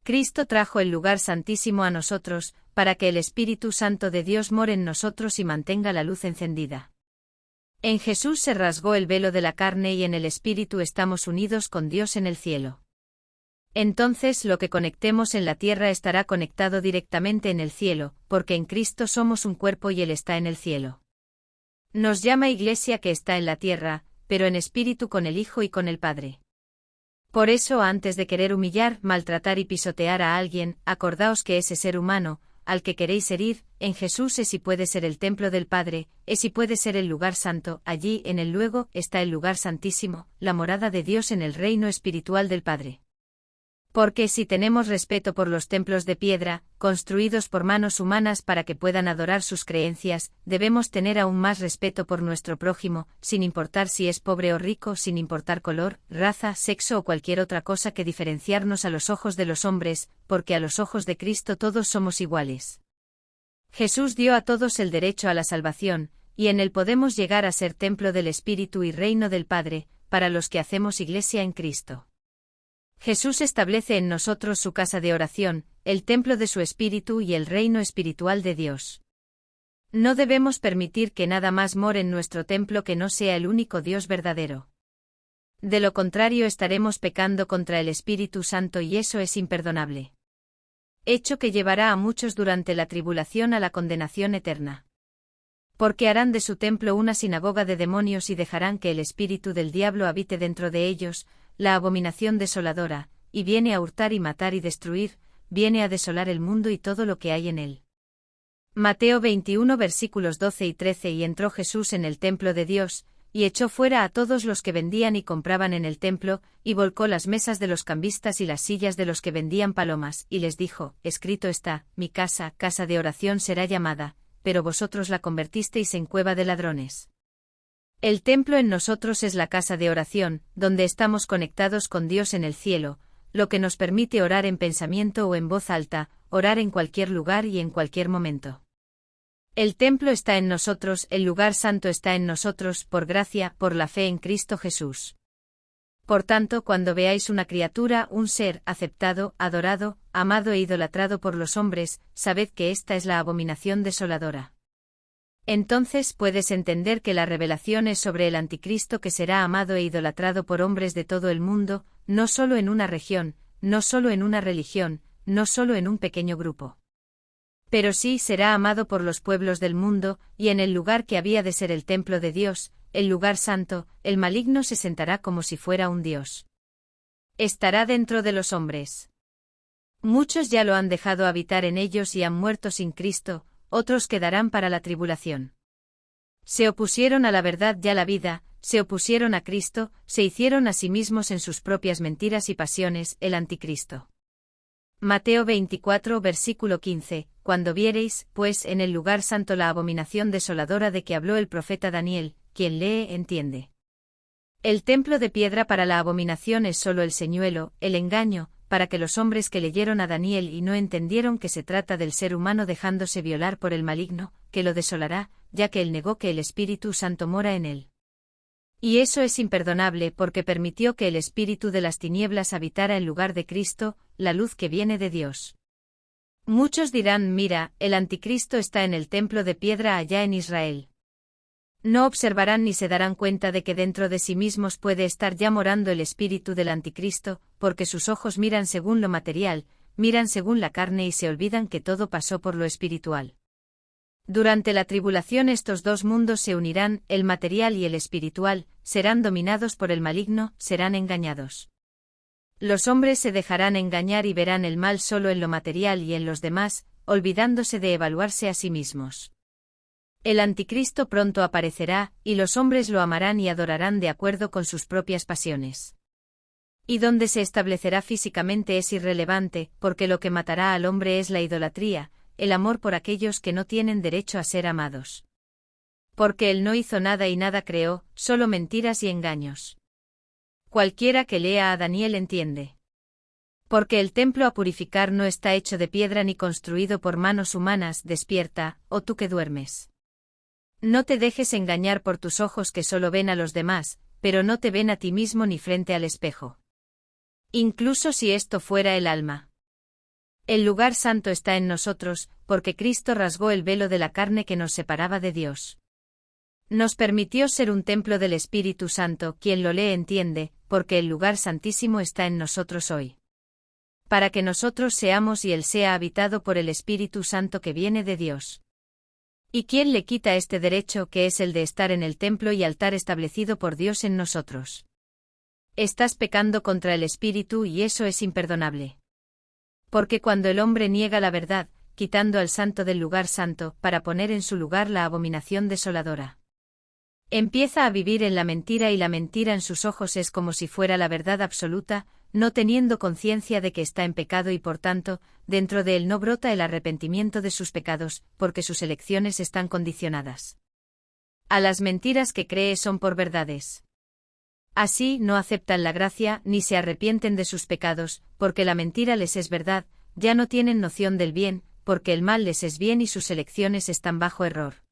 Cristo trajo el lugar santísimo a nosotros, para que el Espíritu Santo de Dios more en nosotros y mantenga la luz encendida. En Jesús se rasgó el velo de la carne y en el Espíritu estamos unidos con Dios en el cielo. Entonces lo que conectemos en la tierra estará conectado directamente en el cielo, porque en Cristo somos un cuerpo y Él está en el cielo. Nos llama iglesia que está en la tierra, pero en espíritu con el Hijo y con el Padre. Por eso, antes de querer humillar, maltratar y pisotear a alguien, acordaos que ese ser humano, al que queréis herir, en Jesús es y puede ser el templo del Padre, es y puede ser el lugar santo, allí en él luego está el lugar santísimo, la morada de Dios en el reino espiritual del Padre. Porque si tenemos respeto por los templos de piedra, construidos por manos humanas para que puedan adorar sus creencias, debemos tener aún más respeto por nuestro prójimo, sin importar si es pobre o rico, sin importar color, raza, sexo o cualquier otra cosa que diferenciarnos a los ojos de los hombres, porque a los ojos de Cristo todos somos iguales. Jesús dio a todos el derecho a la salvación, y en él podemos llegar a ser templo del Espíritu y reino del Padre, para los que hacemos iglesia en Cristo. Jesús establece en nosotros su casa de oración, el templo de su Espíritu y el reino espiritual de Dios. No debemos permitir que nada más more en nuestro templo que no sea el único Dios verdadero. De lo contrario estaremos pecando contra el Espíritu Santo y eso es imperdonable. Hecho que llevará a muchos durante la tribulación a la condenación eterna. Porque harán de su templo una sinagoga de demonios y dejarán que el espíritu del diablo habite dentro de ellos, la abominación desoladora, y viene a hurtar y matar y destruir, viene a desolar el mundo y todo lo que hay en él. Mateo 21 versículos 12 y 13. Y entró Jesús en el templo de Dios, y echó fuera a todos los que vendían y compraban en el templo, y volcó las mesas de los cambistas y las sillas de los que vendían palomas, y les dijo: escrito está, mi casa, casa de oración será llamada, pero vosotros la convertisteis en cueva de ladrones. El templo en nosotros es la casa de oración, donde estamos conectados con Dios en el cielo, lo que nos permite orar en pensamiento o en voz alta, orar en cualquier lugar y en cualquier momento. El templo está en nosotros, el lugar santo está en nosotros, por gracia, por la fe en Cristo Jesús. Por tanto, cuando veáis una criatura, un ser, aceptado, adorado, amado e idolatrado por los hombres, sabed que esta es la abominación desoladora. Entonces puedes entender que la revelación es sobre el anticristo que será amado e idolatrado por hombres de todo el mundo, no solo en una región, no solo en una religión, no solo en un pequeño grupo. Pero sí será amado por los pueblos del mundo, y en el lugar que había de ser el templo de Dios, el lugar santo, el maligno se sentará como si fuera un dios. Estará dentro de los hombres. Muchos ya lo han dejado habitar en ellos y han muerto sin Cristo, otros quedarán para la tribulación. Se opusieron a la verdad y a la vida, se opusieron a Cristo, se hicieron a sí mismos en sus propias mentiras y pasiones, el anticristo. Mateo 24, versículo 15, cuando viereis, pues, en el lugar santo la abominación desoladora de que habló el profeta Daniel, quien lee entiende. El templo de piedra para la abominación es solo el señuelo, el engaño, para que los hombres que leyeron a Daniel y no entendieron que se trata del ser humano dejándose violar por el maligno, que lo desolará, ya que él negó que el Espíritu Santo mora en él. Y eso es imperdonable porque permitió que el espíritu de las tinieblas habitara en lugar de Cristo, la luz que viene de Dios. Muchos dirán: mira, el anticristo está en el templo de piedra allá en Israel. No observarán ni se darán cuenta de que dentro de sí mismos puede estar ya morando el espíritu del anticristo, porque sus ojos miran según lo material, miran según la carne y se olvidan que todo pasó por lo espiritual. Durante la tribulación estos dos mundos se unirán, el material y el espiritual, serán dominados por el maligno, serán engañados. Los hombres se dejarán engañar y verán el mal solo en lo material y en los demás, olvidándose de evaluarse a sí mismos. El anticristo pronto aparecerá, y los hombres lo amarán y adorarán de acuerdo con sus propias pasiones. Y donde se establecerá físicamente es irrelevante, porque lo que matará al hombre es la idolatría, el amor por aquellos que no tienen derecho a ser amados. Porque él no hizo nada y nada creó, solo mentiras y engaños. Cualquiera que lea a Daniel entiende. Porque el templo a purificar no está hecho de piedra ni construido por manos humanas. Despierta, oh tú que duermes. No te dejes engañar por tus ojos que solo ven a los demás, pero no te ven a ti mismo ni frente al espejo. Incluso si esto fuera el alma. El lugar santo está en nosotros, porque Cristo rasgó el velo de la carne que nos separaba de Dios. Nos permitió ser un templo del Espíritu Santo, quien lo lee entiende, porque el lugar santísimo está en nosotros hoy. Para que nosotros seamos y Él sea habitado por el Espíritu Santo que viene de Dios. ¿Y quién le quita este derecho que es el de estar en el templo y altar establecido por Dios en nosotros? Estás pecando contra el Espíritu y eso es imperdonable. Porque cuando el hombre niega la verdad, quitando al santo del lugar santo, para poner en su lugar la abominación desoladora. Empieza a vivir en la mentira y la mentira en sus ojos es como si fuera la verdad absoluta, no teniendo conciencia de que está en pecado y por tanto, dentro de él no brota el arrepentimiento de sus pecados, porque sus elecciones están condicionadas a las mentiras que cree son por verdades. Así no aceptan la gracia ni se arrepienten de sus pecados, porque la mentira les es verdad, ya no tienen noción del bien, porque el mal les es bien y sus elecciones están bajo error.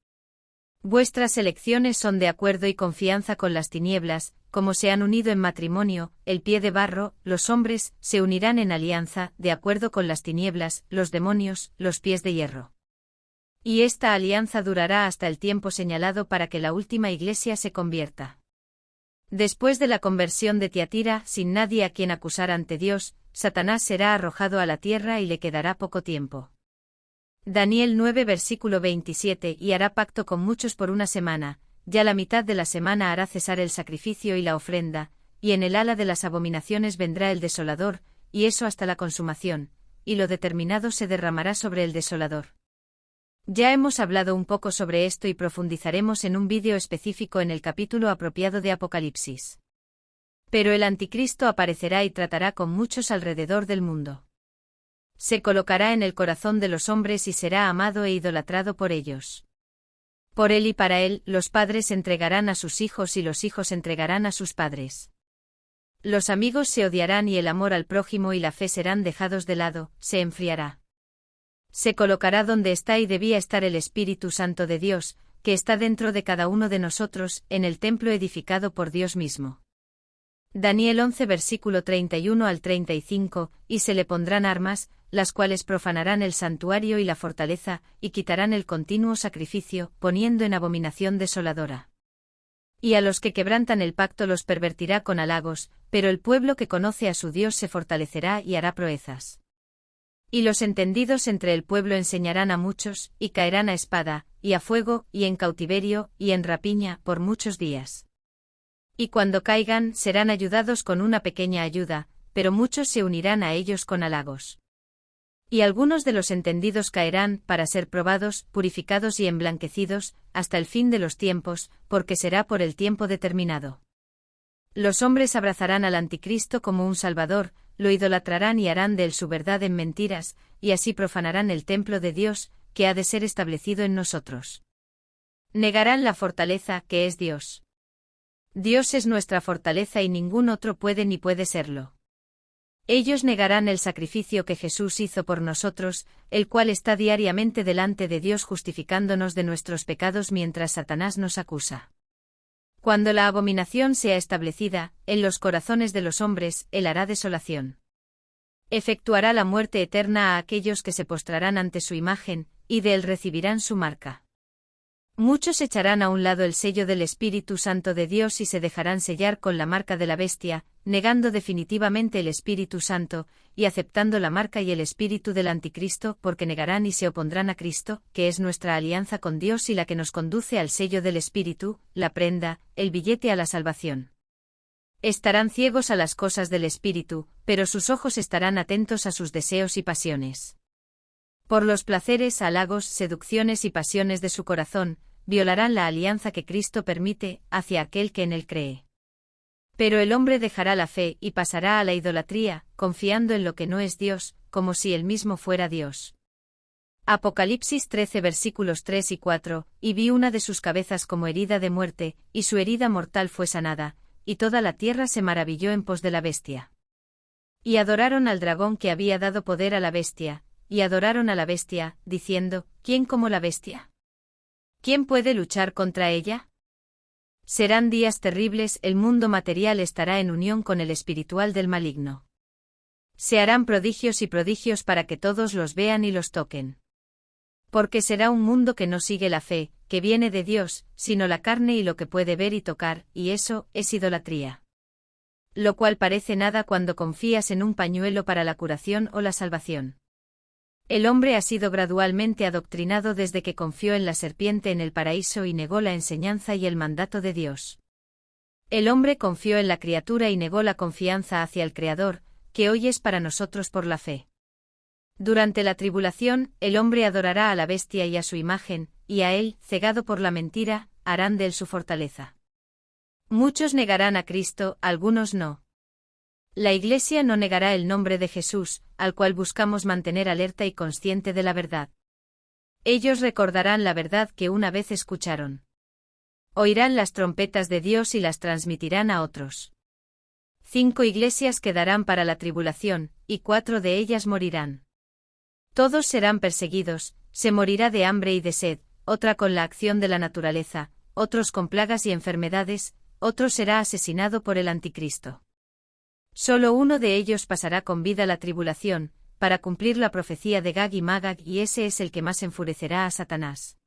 Vuestras elecciones son de acuerdo y confianza con las tinieblas, como se han unido en matrimonio, el pie de barro, los hombres, se unirán en alianza, de acuerdo con las tinieblas, los demonios, los pies de hierro. Y esta alianza durará hasta el tiempo señalado para que la última iglesia se convierta. Después de la conversión de Tiatira, sin nadie a quien acusar ante Dios, Satanás será arrojado a la tierra y le quedará poco tiempo. Daniel 9 versículo 27 Y hará pacto con muchos por una semana, ya la mitad de la semana hará cesar el sacrificio y la ofrenda, y en el ala de las abominaciones vendrá el desolador, y eso hasta la consumación, y lo determinado se derramará sobre el desolador. Ya hemos hablado un poco sobre esto y profundizaremos en un vídeo específico en el capítulo apropiado de Apocalipsis. Pero el anticristo aparecerá y tratará con muchos alrededor del mundo. Se colocará en el corazón de los hombres y será amado e idolatrado por ellos. Por él y para él, los padres entregarán a sus hijos y los hijos entregarán a sus padres. Los amigos se odiarán y el amor al prójimo y la fe serán dejados de lado, se enfriará. Se colocará donde está y debía estar el Espíritu Santo de Dios, que está dentro de cada uno de nosotros, en el templo edificado por Dios mismo. Daniel 11 versículo 31 al 35, y se le pondrán armas, las cuales profanarán el santuario y la fortaleza, y quitarán el continuo sacrificio, poniendo en abominación desoladora. Y a los que quebrantan el pacto los pervertirá con halagos, pero el pueblo que conoce a su Dios se fortalecerá y hará proezas. Y los entendidos entre el pueblo enseñarán a muchos, y caerán a espada, y a fuego, y en cautiverio, y en rapiña, por muchos días. Y cuando caigan, serán ayudados con una pequeña ayuda, pero muchos se unirán a ellos con halagos. Y algunos de los entendidos caerán, para ser probados, purificados y emblanquecidos, hasta el fin de los tiempos, porque será por el tiempo determinado. Los hombres abrazarán al anticristo como un salvador, lo idolatrarán y harán de él su verdad en mentiras, y así profanarán el templo de Dios, que ha de ser establecido en nosotros. Negarán la fortaleza, que es Dios. Dios es nuestra fortaleza y ningún otro puede ni puede serlo. Ellos negarán el sacrificio que Jesús hizo por nosotros, el cual está diariamente delante de Dios justificándonos de nuestros pecados mientras Satanás nos acusa. Cuando la abominación sea establecida, en los corazones de los hombres, él hará desolación. Efectuará la muerte eterna a aquellos que se postrarán ante su imagen, y de él recibirán su marca. Muchos echarán a un lado el sello del Espíritu Santo de Dios y se dejarán sellar con la marca de la bestia, negando definitivamente el Espíritu Santo, y aceptando la marca y el espíritu del anticristo, porque negarán y se opondrán a Cristo, que es nuestra alianza con Dios y la que nos conduce al sello del Espíritu, la prenda, el billete a la salvación. Estarán ciegos a las cosas del Espíritu, pero sus ojos estarán atentos a sus deseos y pasiones. Por los placeres, halagos, seducciones y pasiones de su corazón, violarán la alianza que Cristo permite, hacia aquel que en él cree. Pero el hombre dejará la fe y pasará a la idolatría, confiando en lo que no es Dios, como si él mismo fuera Dios. Apocalipsis 13 versículos 3 y 4, y vi una de sus cabezas como herida de muerte, y su herida mortal fue sanada, y toda la tierra se maravilló en pos de la bestia. Y adoraron al dragón que había dado poder a la bestia, y adoraron a la bestia, diciendo, ¿quién como la bestia? ¿Quién puede luchar contra ella? Serán días terribles, el mundo material estará en unión con el espiritual del maligno. Se harán prodigios y prodigios para que todos los vean y los toquen. Porque será un mundo que no sigue la fe, que viene de Dios, sino la carne y lo que puede ver y tocar, y eso es idolatría. Lo cual parece nada cuando confías en un pañuelo para la curación o la salvación. El hombre ha sido gradualmente adoctrinado desde que confió en la serpiente en el paraíso y negó la enseñanza y el mandato de Dios. El hombre confió en la criatura y negó la confianza hacia el Creador, que hoy es para nosotros por la fe. Durante la tribulación, el hombre adorará a la bestia y a su imagen, y a él, cegado por la mentira, harán de él su fortaleza. Muchos negarán a Cristo, algunos no. La Iglesia no negará el nombre de Jesús, al cual buscamos mantener alerta y consciente de la verdad. Ellos recordarán la verdad que una vez escucharon. Oirán las trompetas de Dios y las transmitirán a otros. 5 iglesias quedarán para la tribulación, y 4 de ellas morirán. Todos serán perseguidos, se morirá de hambre y de sed, otra con la acción de la naturaleza, otros con plagas y enfermedades, otro será asesinado por el anticristo. Solo uno de ellos pasará con vida la tribulación, para cumplir la profecía de Gag y Magag, y ese es el que más enfurecerá a Satanás.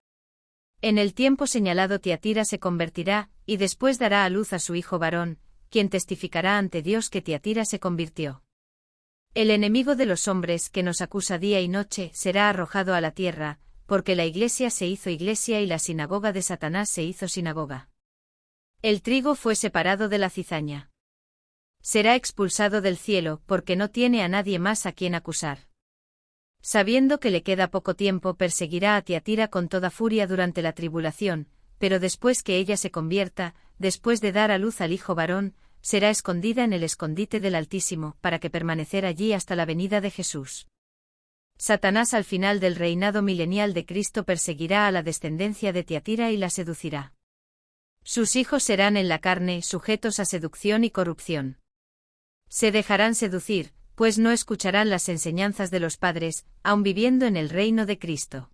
En el tiempo señalado Tiatira se convertirá, y después dará a luz a su hijo varón, quien testificará ante Dios que Tiatira se convirtió. El enemigo de los hombres que nos acusa día y noche será arrojado a la tierra, porque la iglesia se hizo iglesia y la sinagoga de Satanás se hizo sinagoga. El trigo fue separado de la cizaña. Será expulsado del cielo porque no tiene a nadie más a quien acusar. Sabiendo que le queda poco tiempo, perseguirá a Tiatira con toda furia durante la tribulación, pero después que ella se convierta, después de dar a luz al hijo varón, será escondida en el escondite del Altísimo, para que permanecer allí hasta la venida de Jesús. Satanás al final del reinado milenial de Cristo perseguirá a la descendencia de Tiatira y la seducirá. Sus hijos serán en la carne, sujetos a seducción y corrupción. Se dejarán seducir, pues no escucharán las enseñanzas de los padres, aun viviendo en el reino de Cristo.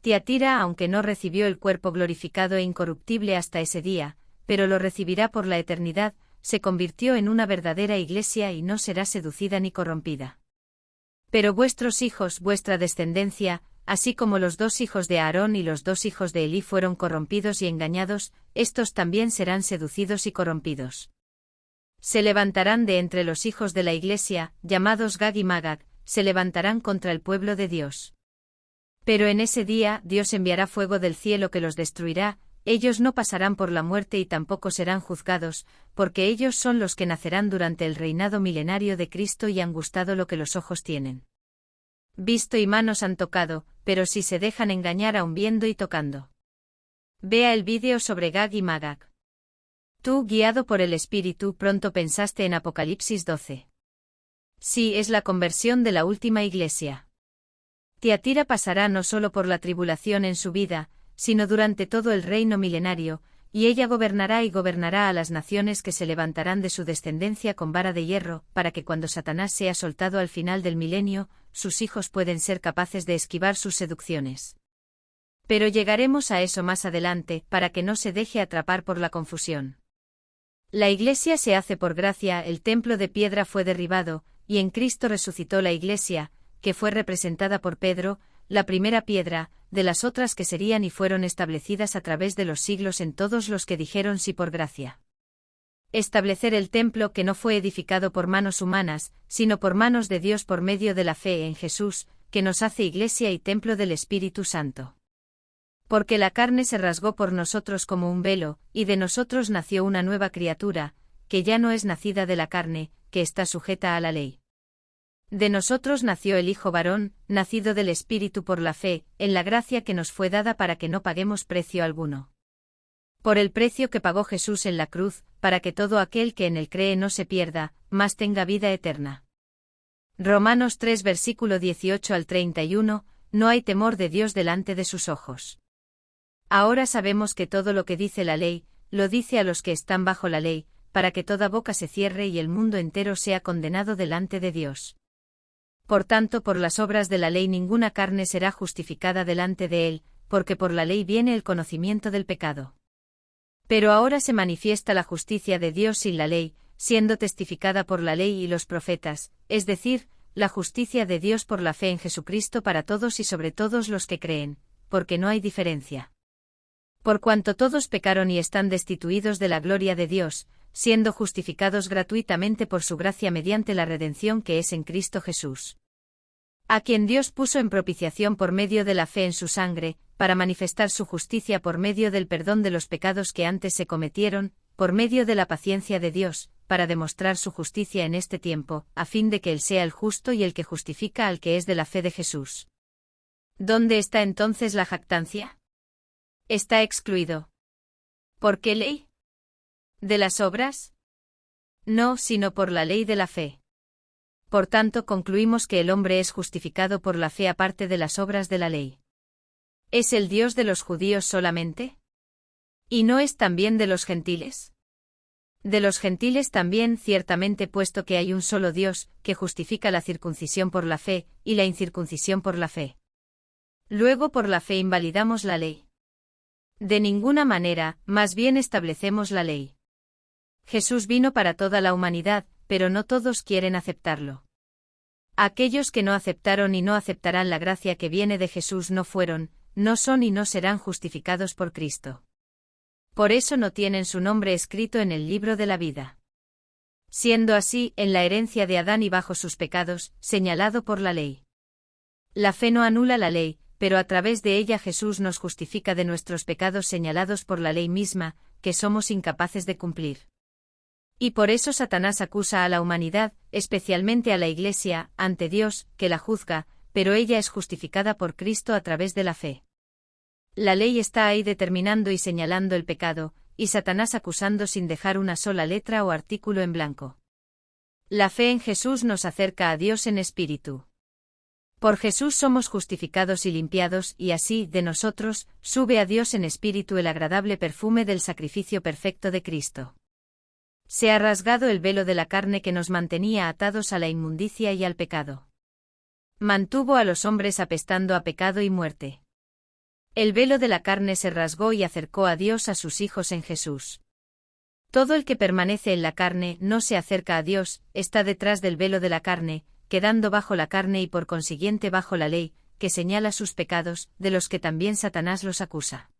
Tiatira, aunque no recibió el cuerpo glorificado e incorruptible hasta ese día, pero lo recibirá por la eternidad, se convirtió en una verdadera iglesia y no será seducida ni corrompida. Pero vuestros hijos, vuestra descendencia, así como los 2 hijos de Aarón y los 2 hijos de Elí fueron corrompidos y engañados, estos también serán seducidos y corrompidos. Se levantarán de entre los hijos de la iglesia, llamados Gag y Magag, se levantarán contra el pueblo de Dios. Pero en ese día Dios enviará fuego del cielo que los destruirá, ellos no pasarán por la muerte y tampoco serán juzgados, porque ellos son los que nacerán durante el reinado milenario de Cristo y han gustado lo que los ojos tienen visto y manos han tocado, pero si se dejan engañar aun viendo y tocando. Vea el vídeo sobre Gag y Magag. Tú, guiado por el Espíritu, pronto pensaste en Apocalipsis 12. Sí, es la conversión de la última iglesia. Tiatira pasará no solo por la tribulación en su vida, sino durante todo el reino milenario, y ella gobernará a las naciones que se levantarán de su descendencia con vara de hierro, para que cuando Satanás sea soltado al final del milenio, sus hijos pueden ser capaces de esquivar sus seducciones. Pero llegaremos a eso más adelante, para que no se deje atrapar por la confusión. La iglesia se hace por gracia, el templo de piedra fue derribado, y en Cristo resucitó la iglesia, que fue representada por Pedro, la primera piedra, de las otras que serían y fueron establecidas a través de los siglos en todos los que dijeron sí por gracia. Establecer el templo que no fue edificado por manos humanas, sino por manos de Dios por medio de la fe en Jesús, que nos hace iglesia y templo del Espíritu Santo. Porque la carne se rasgó por nosotros como un velo, y de nosotros nació una nueva criatura, que ya no es nacida de la carne, que está sujeta a la ley. De nosotros nació el Hijo varón, nacido del Espíritu por la fe, en la gracia que nos fue dada para que no paguemos precio alguno. Por el precio que pagó Jesús en la cruz, para que todo aquel que en él cree no se pierda, mas tenga vida eterna. Romanos 3 versículo 18 al 31, no hay temor de Dios delante de sus ojos. Ahora sabemos que todo lo que dice la ley, lo dice a los que están bajo la ley, para que toda boca se cierre y el mundo entero sea condenado delante de Dios. Por tanto, por las obras de la ley ninguna carne será justificada delante de él, porque por la ley viene el conocimiento del pecado. Pero ahora se manifiesta la justicia de Dios sin la ley, siendo testificada por la ley y los profetas, es decir, la justicia de Dios por la fe en Jesucristo para todos y sobre todos los que creen, porque no hay diferencia. Por cuanto todos pecaron y están destituidos de la gloria de Dios, siendo justificados gratuitamente por su gracia mediante la redención que es en Cristo Jesús. A quien Dios puso en propiciación por medio de la fe en su sangre, para manifestar su justicia por medio del perdón de los pecados que antes se cometieron, por medio de la paciencia de Dios, para demostrar su justicia en este tiempo, a fin de que Él sea el justo y el que justifica al que es de la fe de Jesús. ¿Dónde está entonces la jactancia? Está excluido. ¿Por qué ley? ¿De las obras? No, sino por la ley de la fe. Por tanto, concluimos que el hombre es justificado por la fe aparte de las obras de la ley. ¿Es el Dios de los judíos solamente? ¿Y no es también de los gentiles? De los gentiles también, ciertamente, puesto que hay un solo Dios, que justifica la circuncisión por la fe, y la incircuncisión por la fe. Luego por la fe invalidamos la ley. De ninguna manera, más bien establecemos la ley. Jesús vino para toda la humanidad, pero no todos quieren aceptarlo. Aquellos que no aceptaron y no aceptarán la gracia que viene de Jesús no fueron, no son y no serán justificados por Cristo. Por eso no tienen su nombre escrito en el libro de la vida. Siendo así, en la herencia de Adán y bajo sus pecados, señalado por la ley. La fe no anula la ley, pero a través de ella Jesús nos justifica de nuestros pecados señalados por la ley misma, que somos incapaces de cumplir. Y por eso Satanás acusa a la humanidad, especialmente a la Iglesia, ante Dios, que la juzga, pero ella es justificada por Cristo a través de la fe. La ley está ahí determinando y señalando el pecado, y Satanás acusando sin dejar una sola letra o artículo en blanco. La fe en Jesús nos acerca a Dios en espíritu. Por Jesús somos justificados y limpiados, y así, de nosotros, sube a Dios en espíritu el agradable perfume del sacrificio perfecto de Cristo. Se ha rasgado el velo de la carne que nos mantenía atados a la inmundicia y al pecado. Mantuvo a los hombres apestando a pecado y muerte. El velo de la carne se rasgó y acercó a Dios a sus hijos en Jesús. Todo el que permanece en la carne no se acerca a Dios, está detrás del velo de la carne, quedando bajo la carne y por consiguiente bajo la ley, que señala sus pecados, de los que también Satanás los acusa.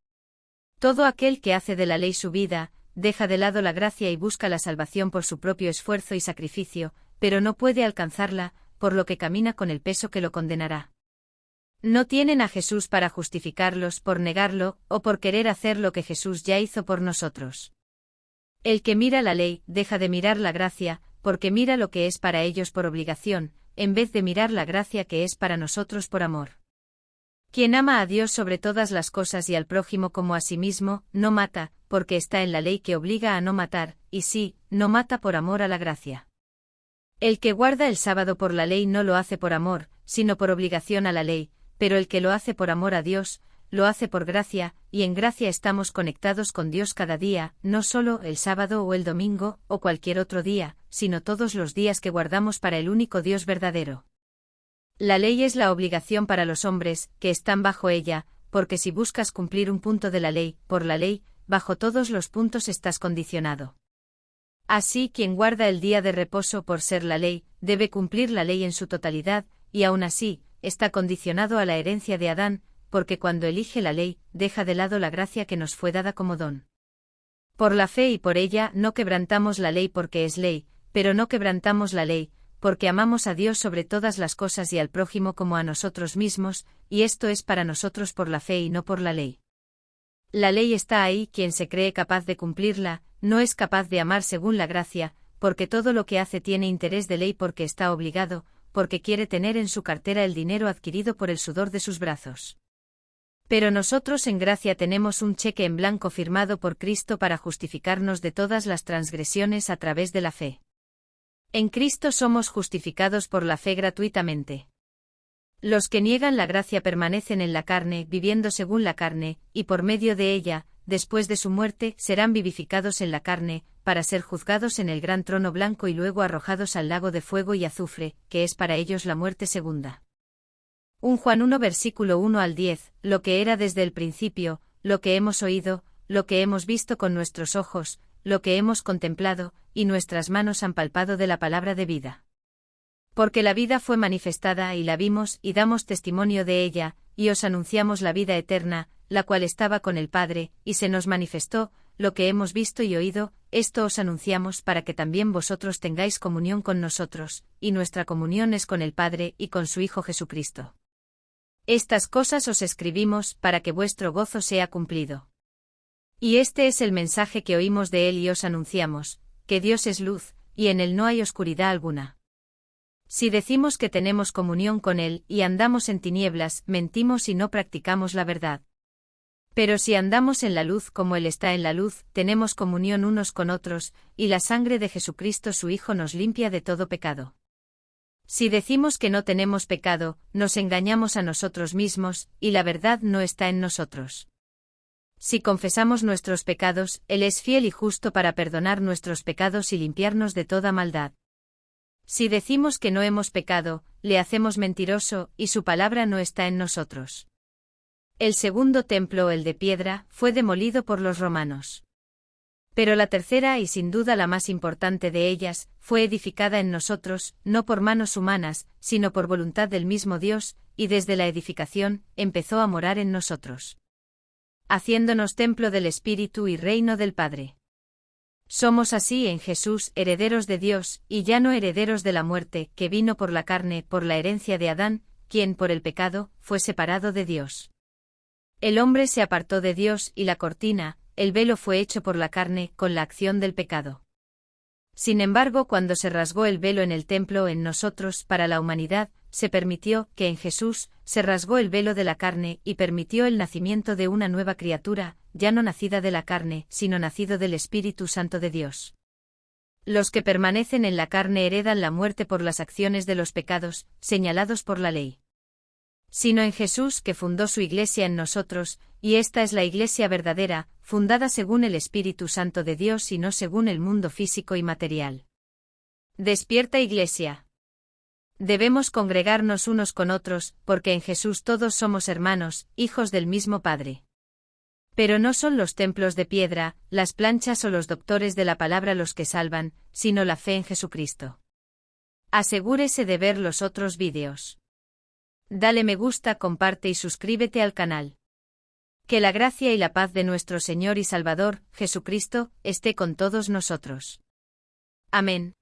Todo aquel que hace de la ley su vida, deja de lado la gracia y busca la salvación por su propio esfuerzo y sacrificio, pero no puede alcanzarla, por lo que camina con el peso que lo condenará. No tienen a Jesús para justificarlos por negarlo, o por querer hacer lo que Jesús ya hizo por nosotros. El que mira la ley, deja de mirar la gracia, porque mira lo que es para ellos por obligación, en vez de mirar la gracia que es para nosotros por amor. Quien ama a Dios sobre todas las cosas y al prójimo como a sí mismo, no mata, porque está en la ley que obliga a no matar, y sí, no mata por amor a la gracia. El que guarda el sábado por la ley no lo hace por amor, sino por obligación a la ley, pero el que lo hace por amor a Dios, lo hace por gracia, y en gracia estamos conectados con Dios cada día, no solo el sábado o el domingo, o cualquier otro día, sino todos los días que guardamos para el único Dios verdadero. La ley es la obligación para los hombres, que están bajo ella, porque si buscas cumplir un punto de la ley, por la ley, bajo todos los puntos estás condicionado. Así, quien guarda el día de reposo por ser la ley, debe cumplir la ley en su totalidad, y aún así, está condicionado a la herencia de Adán, porque cuando elige la ley, deja de lado la gracia que nos fue dada como don. Por la fe y por ella no quebrantamos la ley porque es ley, pero no quebrantamos la ley, porque amamos a Dios sobre todas las cosas y al prójimo como a nosotros mismos, y esto es para nosotros por la fe y no por la ley. La ley está ahí, quien se cree capaz de cumplirla, no es capaz de amar según la gracia, porque todo lo que hace tiene interés de ley porque está obligado, porque quiere tener en su cartera el dinero adquirido por el sudor de sus brazos. Pero nosotros en gracia tenemos un cheque en blanco firmado por Cristo para justificarnos de todas las transgresiones a través de la fe. En Cristo somos justificados por la fe gratuitamente. Los que niegan la gracia permanecen en la carne, viviendo según la carne, y por medio de ella, después de su muerte, serán vivificados en la carne, para ser juzgados en el gran trono blanco y luego arrojados al lago de fuego y azufre, que es para ellos la muerte segunda. 1 Juan 1 versículo 1 al 10, lo que era desde el principio, lo que hemos oído, lo que hemos visto con nuestros ojos, lo que hemos contemplado, y nuestras manos han palpado de la palabra de vida. Porque la vida fue manifestada y la vimos y damos testimonio de ella, y os anunciamos la vida eterna, la cual estaba con el Padre, y se nos manifestó, lo que hemos visto y oído, esto os anunciamos para que también vosotros tengáis comunión con nosotros, y nuestra comunión es con el Padre y con su Hijo Jesucristo. Estas cosas os escribimos para que vuestro gozo sea cumplido. Y este es el mensaje que oímos de él y os anunciamos, que Dios es luz, y en él no hay oscuridad alguna. Si decimos que tenemos comunión con él y andamos en tinieblas, mentimos y no practicamos la verdad. Pero si andamos en la luz como él está en la luz, tenemos comunión unos con otros, y la sangre de Jesucristo su Hijo nos limpia de todo pecado. Si decimos que no tenemos pecado, nos engañamos a nosotros mismos, y la verdad no está en nosotros. Si confesamos nuestros pecados, Él es fiel y justo para perdonar nuestros pecados y limpiarnos de toda maldad. Si decimos que no hemos pecado, le hacemos mentiroso, y su palabra no está en nosotros. El segundo templo, el de piedra, fue demolido por los romanos. Pero la tercera y sin duda la más importante de ellas, fue edificada en nosotros, no por manos humanas, sino por voluntad del mismo Dios, y desde la edificación, empezó a morar en nosotros. Haciéndonos templo del Espíritu y reino del Padre. Somos así en Jesús herederos de Dios, y ya no herederos de la muerte, que vino por la carne, por la herencia de Adán, quien por el pecado, fue separado de Dios. El hombre se apartó de Dios y la cortina, el velo fue hecho por la carne, con la acción del pecado. Sin embargo, cuando se rasgó el velo en el templo en nosotros para la humanidad, se permitió que en Jesús se rasgó el velo de la carne y permitió el nacimiento de una nueva criatura, ya no nacida de la carne, sino nacido del Espíritu Santo de Dios. Los que permanecen en la carne heredan la muerte por las acciones de los pecados, señalados por la ley. Sino en Jesús, que fundó su Iglesia en nosotros, y esta es la Iglesia verdadera, fundada según el Espíritu Santo de Dios y no según el mundo físico y material. Despierta, Iglesia. Debemos congregarnos unos con otros, porque en Jesús todos somos hermanos, hijos del mismo Padre. Pero no son los templos de piedra, las planchas o los doctores de la palabra los que salvan, sino la fe en Jesucristo. Asegúrese de ver los otros vídeos. Dale me gusta, comparte y suscríbete al canal. Que la gracia y la paz de nuestro Señor y Salvador, Jesucristo, esté con todos nosotros. Amén.